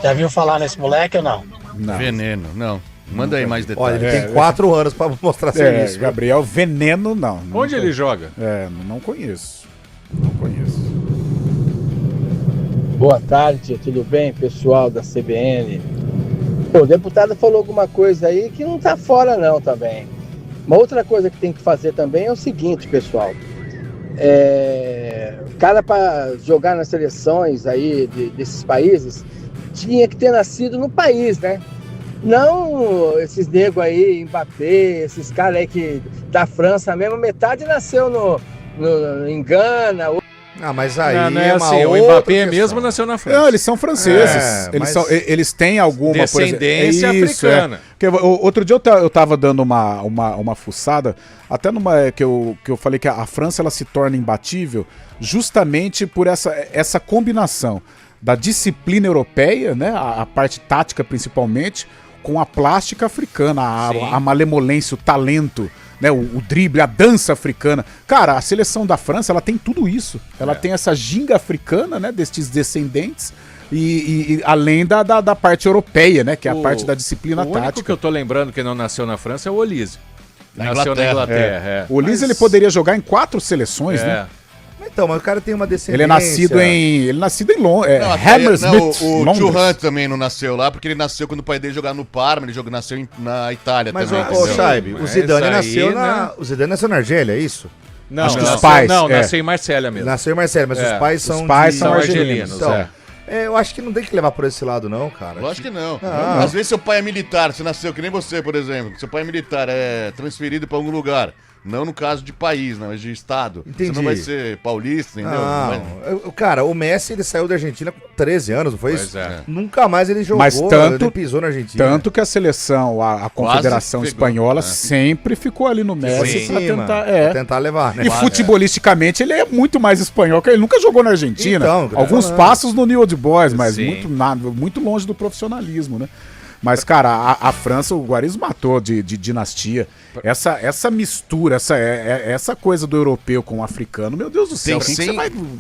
Já viu falar nesse moleque ou não? Não. Veneno, não. Manda aí mais detalhes. Olha, ele tem 4 anos pra mostrar serviço. Gabriel Veneno, não. Onde ele joga? Não conheço. Não conheço. Boa tarde, tudo bem, pessoal da CBN? O deputado falou alguma coisa aí que não tá fora não também. Uma outra coisa que tem que fazer também é o seguinte, pessoal. O cara para jogar nas seleções aí desses países tinha que ter nascido no país, né? Não esses negros aí, Mbappé, esses caras aí da França mesmo, metade nasceu em Gana. Mas aí não é assim, o Mbappé mesmo nasceu na França. Não, eles são franceses. Eles têm alguma descendência africana. Porque, outro dia eu tava dando uma fuçada, até numa que eu falei que a França ela se torna imbatível justamente por essa combinação da disciplina europeia, né? A parte tática principalmente, com a plástica africana, a malemolência, o talento, né? O drible, a dança africana. Cara, a seleção da França, ela tem tudo isso. Ela tem essa ginga africana, né? Destes descendentes. E além da parte europeia, né? Que é a parte da disciplina tática. O único que eu tô lembrando que não nasceu na França é o Olise. Nasceu na Inglaterra. O Olise, ele poderia jogar em 4 seleções, né? Então, mas o cara tem uma descendência... Ele é nascido em Londres. Hammersmith. O Churran também não nasceu lá, porque ele nasceu quando o pai dele jogava no Parma, ele nasceu na Itália mas também. Mas, Saib, o Zidane nasceu na Argélia, é isso? Não, os pais. Não, nasceu em Marselha mesmo. Nasceu em Marselha, mas os pais são argelinos. Então, eu acho que não tem que levar por esse lado, não, cara. Lógico que não. Às vezes seu pai é militar, você nasceu que nem você, por exemplo. Seu pai é militar, é transferido pra algum lugar. Não no caso de país, não, mas de estado. Entendi. Você não vai ser paulista, entendeu? Cara, o Messi, ele saiu da Argentina com 13 anos, não foi isso? É. Nunca mais ele jogou, mas ele pisou na Argentina. Tanto que a seleção, a Confederação Espanhola, sempre ficou ali no Messi pra tentar levar, né? E futebolisticamente, ele é muito mais espanhol, que ele nunca jogou na Argentina. Então, alguns passos no New Old Boys, mas muito longe do profissionalismo, né? Mas, cara, a França, o Guarizzo matou de dinastia. Essa mistura, essa coisa do europeu com o africano, meu Deus do céu.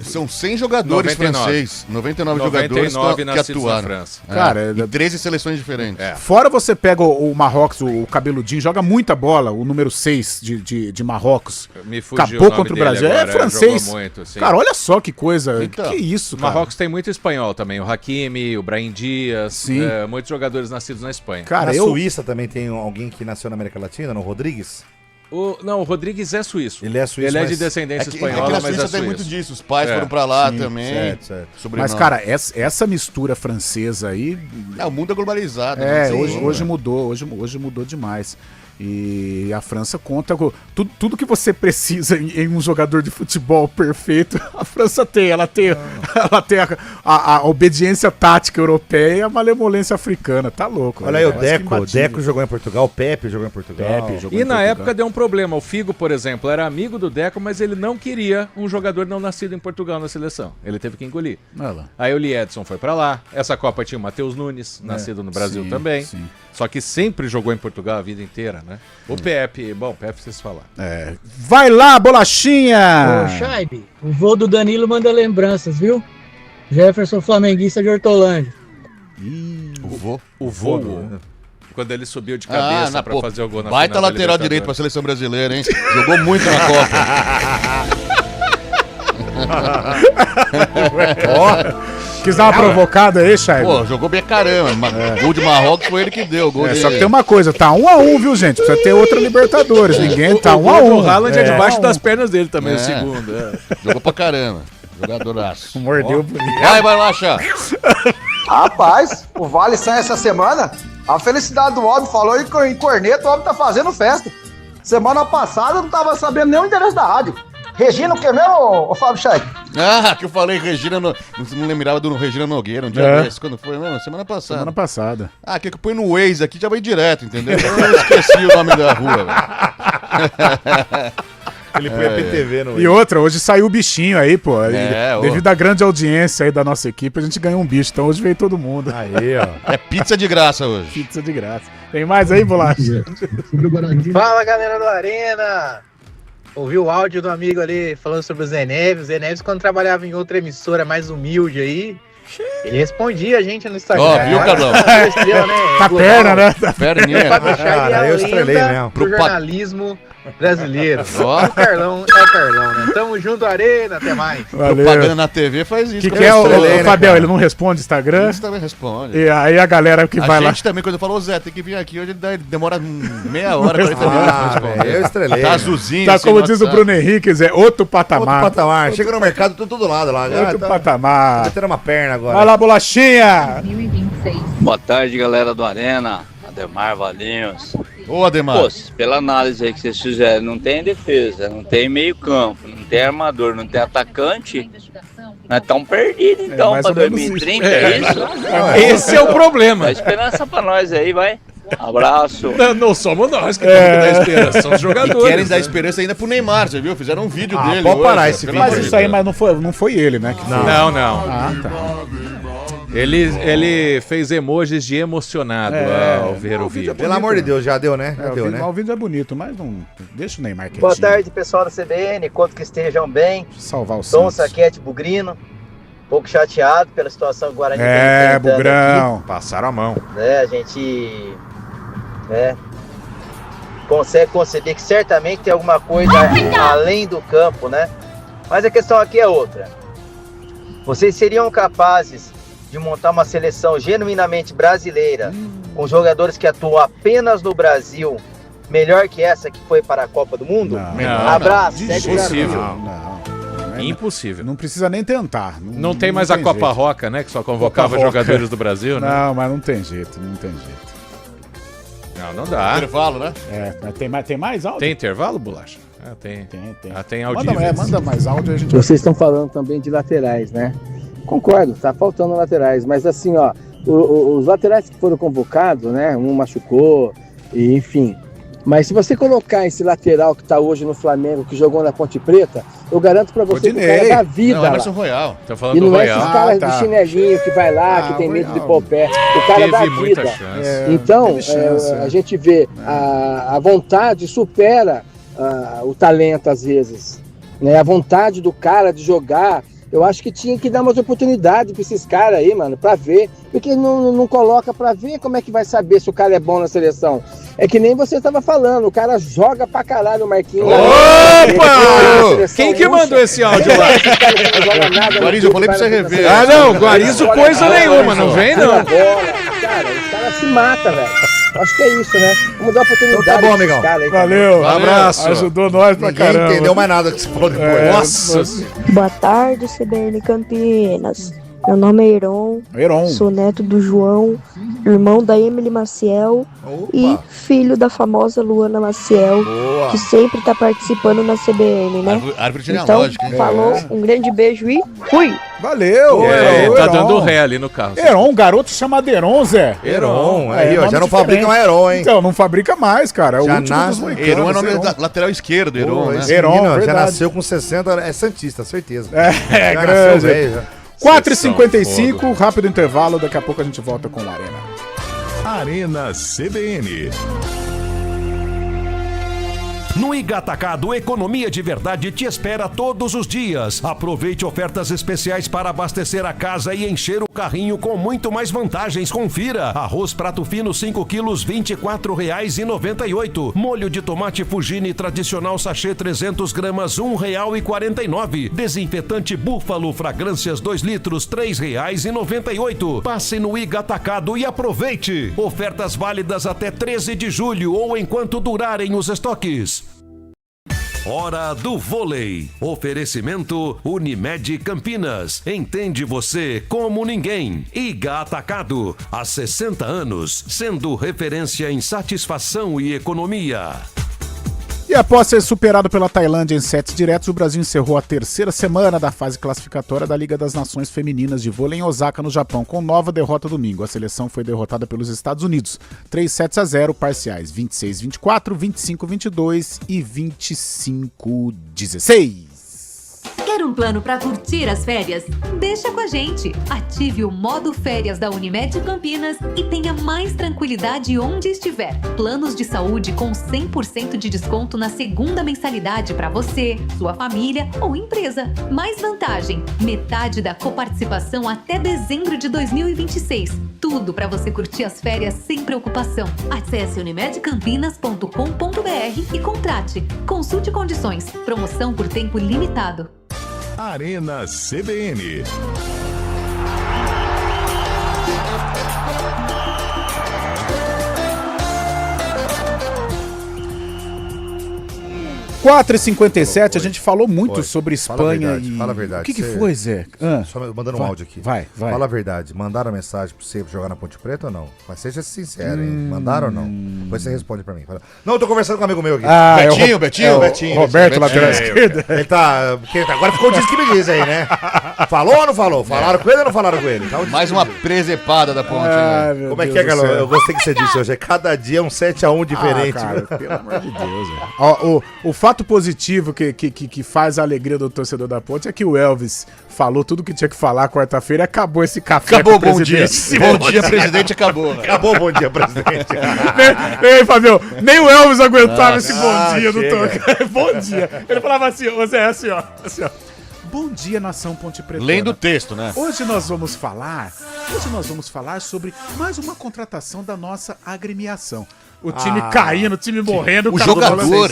São 100 jogadores franceses, 99 jogadores que atuaram. Na França. Cara, e 13 seleções diferentes. Fora você pega o Marrocos, o cabeludinho, joga muita bola, o número 6 de Marrocos. Acabou contra o Brasil. Agora, é francês. Muito, cara, olha só que coisa. Então, que isso, cara. O Marrocos tem muito espanhol também. O Hakimi, o Brahim Dias. Muitos jogadores nascidos na Espanha. Cara, na Suíça também tem alguém que nasceu na América Latina, no Rodrigues? Não, o Rodrigues é suíço. Ele é suíço. Ele é de descendência espanhola, mas na Suíça tem muito disso. Os pais foram pra lá também. Certo. Mas, cara, essa mistura francesa aí... o mundo é globalizado. Hoje mudou. Hoje mudou demais. E a França conta com tudo que você precisa em um jogador de futebol perfeito. A França tem. Ela tem a obediência tática europeia e a malemolência africana. Tá louco. Olha aí, o Deco jogou em Portugal, o Pepe jogou em Portugal. E na época deu um problema. O Figo, por exemplo, era amigo do Deco, mas ele não queria um jogador não nascido em Portugal na seleção. Ele teve que engolir. Aí o Lee Edson foi pra lá. Essa Copa tinha o Matheus Nunes, nascido no Brasil também. Sim. Só que sempre jogou em Portugal a vida inteira, né? O Pepe, Pepe vocês falaram. Vai lá, bolachinha! Ô, Chaib, o vô do Danilo manda lembranças, viu? Jefferson flamenguista de Hortolândia. O vô. Quando ele subiu de cabeça pra fazer o gol na baita final lateral direito pra seleção brasileira, hein? Jogou muito na Copa. Quis dar uma provocada aí, Chay? Pô, jogou bem caramba. Gol de Marrocos foi ele que deu. Só que tem uma coisa, tá 1-1, viu, gente? Precisa ter outra Libertadores. Ninguém tá 1-1. O Haaland é debaixo das pernas dele também, o segundo. Jogou pra caramba. Jogadoraço. Mordeu bonito. Vai lá, Chá. Rapaz, o Vale San essa semana, a felicidade do homem falou em corneta, o homem tá fazendo festa. Semana passada eu não tava sabendo nem o endereço da rádio. Regina o que mesmo, ô Fábio Chay? Que eu falei Regina, não lembrava do Regina Nogueira, um dia desse, quando foi mesmo? Semana passada. Que eu põe no Waze aqui, já vai direto, entendeu? Eu esqueci o nome da rua, velho. Ele põe a PTV no Waze. E outra, hoje saiu o bichinho aí, pô. Devido à grande audiência aí da nossa equipe, a gente ganhou um bicho, então hoje veio todo mundo. Aí, ó. É pizza de graça hoje. Pizza de graça. Tem mais aí, Bolacha? Fala, galera do Arena! Ouvi o áudio do amigo ali falando sobre o Zé Neves. O Zé Neves, quando trabalhava em outra emissora mais humilde aí, ele respondia a gente no Instagram. Viu, Carlão? Tá perna, né? Tá perninha. Eu estrelei mesmo. Pro jornalismo brasileiro. O Carlão é Carlão, né? Tamo junto, Arena, até mais. Propaganda na TV faz isso. Que é o Fabiel? Ele não responde Instagram? Isso também responde. E aí a galera que vai lá... A gente também, quando eu falo, Zé, tem que vir aqui, hoje ele demora meia hora, 40 minutos pra responder. Eu estrelei. Tá azulzinho. Tá como diz o Bruno Henrique, Zé, outro patamar. Outro patamar. Chega no mercado, tô todo lado lá. Outro patamar. Tô metendo uma perna agora. Vai lá, Bolachinha. 2026. Boa tarde, galera do Arena. Ademar Valinhos. Ô, Ademar. Pô, pela análise aí que vocês fizeram, não tem defesa, não tem meio campo, não tem armador, não tem atacante. Nós estamos perdidos então pra 2030, é isso? Esse é o problema. Dá esperança pra nós aí, vai. Abraço. Não somos nós que temos que dar esperança, são os jogadores. E querem dar esperança ainda pro Neymar, você viu? Fizeram um vídeo dele. Pode parar esse vídeo. Mas isso aí não foi ele, né? Não. Ah, tá. Ele fez emojis de emocionado ao ver o vídeo. Pelo amor de Deus, já deu, né? Já deu, né? O vídeo é bonito, mas não deixa o Neymar quietinho. Boa tarde, pessoal da CBN. Quanto que estejam bem. Salvar o Dom Santos. Saquete Bugrino. Um pouco chateado pela situação do Guarani. Bugrão. Aqui. Passaram a mão. A gente consegue conceber que certamente tem alguma coisa além do campo, né? Mas a questão aqui é outra. Vocês seriam capazes de montar uma seleção genuinamente brasileira, com jogadores que atuam apenas no Brasil, melhor que essa que foi para a Copa do Mundo? Abraço. Impossível. Impossível. Não precisa nem tentar. Não tem mais a Copa Roca, né? Que só convocava jogadores do Brasil, né? Não, mas não tem jeito. Não dá. Intervalo, né? Mas tem mais áudio? Tem intervalo, Bolacha? Tem. Tem áudio. Manda mais áudio e a gente... Vocês estão falando também de laterais, né? Concordo, tá faltando laterais, mas assim, ó, os laterais que foram convocados, né? Um machucou, e enfim. Mas se você colocar esse lateral que tá hoje no Flamengo, que jogou na Ponte Preta, eu garanto pra você que o cara da vida. Não, Emerson Royal. Tô falando e não do é Royal. esses caras de chinelinho que vai lá, que tem medo de pôr o pé. O cara da vida. Então, a gente vê a vontade supera o talento às vezes, né? A vontade do cara de jogar. Eu acho que tinha que dar umas oportunidades pra esses caras aí, mano, pra ver. Porque não coloca pra ver como é que vai saber se o cara é bom na seleção. É que nem você tava falando, o cara joga pra caralho o Marquinhos. Opa! Quem que mandou esse áudio lá? Guarizo, eu falei pra você rever. Ah, não, Guarizo coisa nenhuma, não vem não. Cara, os caras se matam, velho. Acho que é isso, né? Vamos dar oportunidade. Então tá bom, amigão. Valeu. Um abraço. Ajudou nós pra Ninguém caramba. entendeu mais nada que você falou depois. Nossa. Boa tarde, CBN Campinas. Meu nome é Heron. Sou neto do João, irmão da Emily Maciel e filho da famosa Luana Maciel, que sempre tá participando na CBN, né? Árvore então, genealógica, hein? falou, um grande beijo e fui! Valeu! Tá dando ré ali no carro. Heron, um garoto chamado Heron, Zé. Heron, aí, ó, já não fabrica mais Heron, hein? Então, não fabrica mais, cara. É o Já último dos moicanos. Heron é nome da lateral esquerdo, Heron, né? Heron, já nasceu com 60, é santista, certeza. É Já grande. nasceu velho, já. 4h55, rápido intervalo, daqui a pouco a gente volta com o Arena. Arena CBN. No Iga Atacado, economia de verdade te espera todos os dias. Aproveite ofertas especiais para abastecer a casa e encher o carrinho com muito mais vantagens. Confira. Arroz prato fino 5 quilos, R$ 24,98. Molho de tomate Fugini tradicional sachê 300 gramas, R$ 1,49. Desinfetante Búfalo fragrâncias 2 litros, R$ 3,98. Passe no Iga Atacado e aproveite. Ofertas válidas até 13 de julho ou enquanto durarem os estoques. Hora do vôlei. Oferecimento Unimed Campinas. Entende você como ninguém. Iga Atacado. Há 60 anos, sendo referência em satisfação e economia. E após ser superado pela Tailândia em sets diretos, o Brasil encerrou a terceira semana da fase classificatória da Liga das Nações Femininas de Vôlei em Osaka, no Japão, com nova derrota domingo. A seleção foi derrotada pelos Estados Unidos. 3-0, parciais 26-24, 25-22 e 25-16. Quer um plano para curtir as férias? Deixa com a gente! Ative o modo férias da Unimed Campinas e tenha mais tranquilidade onde estiver. Planos de saúde com 100% de desconto na segunda mensalidade para você, sua família ou empresa. Mais vantagem, metade da coparticipação até dezembro de 2026. Tudo para você curtir as férias sem preocupação. Acesse unimedcampinas.com.br e contrate. Consulte condições. Promoção por tempo limitado. Arena CBN. – 4h57, a gente falou muito sobre Espanha e... Fala a verdade. O que foi, Zé? Só mandando um áudio aqui. Vai. Fala a verdade. Mandaram mensagem pra você jogar na Ponte Preta ou não? Mas seja sincero, hein? Mandaram ou não? Depois você responde pra mim. Fala. Não, eu tô conversando com um amigo meu aqui. Betinho. Roberto, lateral esquerda. Ele tá... Agora ficou o disco que me diz aí, né? Falou ou não falou? Falaram com ele ou não falaram com ele? Mais uma presepada da ponte. Ai, Como é que é, Galão? Eu gostei que você disse hoje. Cada dia é um 7-1 diferente. Cara, pelo amor de Deus, velho. Ó, o fato positivo que faz a alegria do torcedor da ponte é que o Elvis falou tudo que tinha que falar quarta-feira e acabou esse café. Acabou, bom dia. Bom dia, presidente, acabou. Acabou, bom dia, presidente. Ei, Fabio, nem o Elvis aguentava esse bom dia do Toca. Bom dia. Ele falava assim, você é assim, ó. Bom dia, nação Ponte Preta. Lendo o texto, né? Hoje nós vamos falar sobre mais uma contratação da nossa agremiação. O time caindo, o time morrendo. O jogador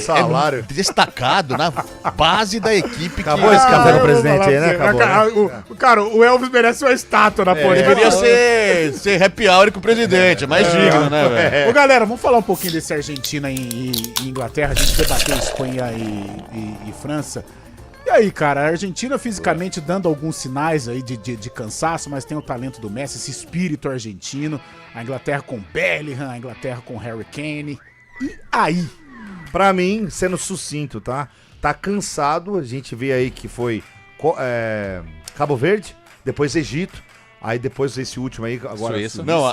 é destacado na base da equipe. Acabou esse café com o presidente aí, né? Acabou, né? Cara, o Elvis merece uma estátua na Ponte. Deveria ser happy hour com o presidente, é mais digno, né, velho? Ô, galera, vamos falar um pouquinho desse Argentina e Inglaterra. A gente debateu Espanha e França. E aí, cara, a Argentina fisicamente dando alguns sinais aí de cansaço, mas tem o talento do Messi, esse espírito argentino. A Inglaterra com Bellingham, a Inglaterra com Harry Kane. E aí? Pra mim, sendo sucinto, tá? Tá cansado, a gente vê aí que foi Cabo Verde, depois Egito, aí depois esse último aí, agora... Suíça. Não,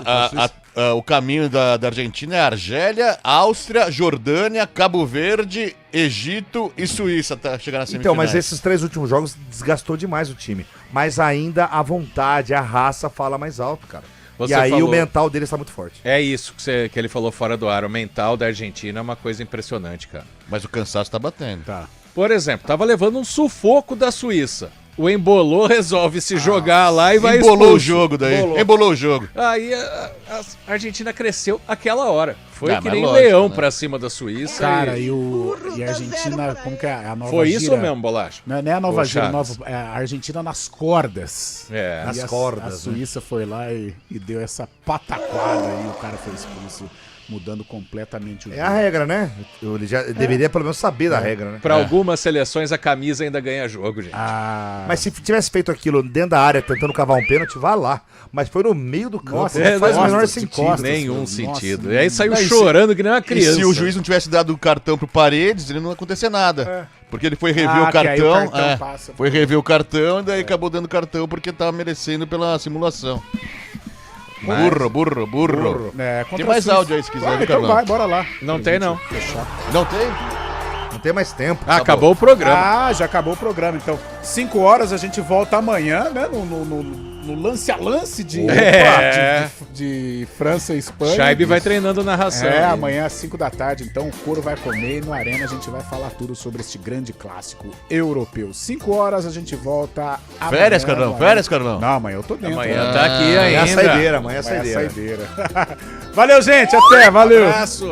o caminho da Argentina é Argélia, Áustria, Jordânia, Cabo Verde, Egito e Suíça até chegar na semifinal. Então, mas esses 3 últimos jogos desgastou demais o time. Mas ainda a vontade, a raça fala mais alto, cara. Você e aí falou, o mental dele está muito forte. É isso que ele falou fora do ar. O mental da Argentina é uma coisa impressionante, cara. Mas o cansaço tá batendo. Tá. Por exemplo, tava levando um sufoco da Suíça. O Embolou resolve se jogar lá e vai expulso. Embolou o jogo daí. Embolou o jogo. Aí a Argentina cresceu aquela hora. Foi que nem lógico, leão né? pra cima da Suíça. Cara, e a Argentina, como que é a nova Foi gira? isso mesmo, Bolacha? Não é a nova gira, Chaves. é a Argentina nas cordas. É, nas cordas. A Suíça foi lá e deu essa pataquada aí, o cara foi expulso, mudando completamente o jogo. É a regra, né? Ele já deveria pelo menos saber da regra, né? Pra algumas seleções a camisa ainda ganha jogo, gente. Mas se tivesse feito aquilo dentro da área, tentando cavar um pênalti, vá lá. Mas foi no meio do campo. Nossa, não faz o menor costas, sentido. costas, Nenhum nossa, sentido. E aí saiu chorando que nem uma criança. E se o juiz não tivesse dado o cartão pro Paredes, ele não ia acontecer nada. Porque ele foi rever o que aí cartão. passa. Foi rever o cartão e daí acabou dando cartão porque tava merecendo pela simulação. Burro. É, Tem mais áudio aí se quiser, viu, então Carlão? vai, bora lá. Não tem, não. Não tem? Não tem mais tempo. Acabou o programa. Já acabou o programa. Então, 5 horas a gente volta amanhã, né? No lance a lance de França e Espanha. Scheibe vai treinando narração. Amanhã às 5 da tarde. Então o couro vai comer e no Arena a gente vai falar tudo sobre este grande clássico europeu. 5 horas a gente volta amanhã. Férias, Carlão? Não, amanhã eu tô dentro. Amanhã tá aqui ainda. Amanhã é a saideira. Valeu, gente. Até. Valeu. Abraço.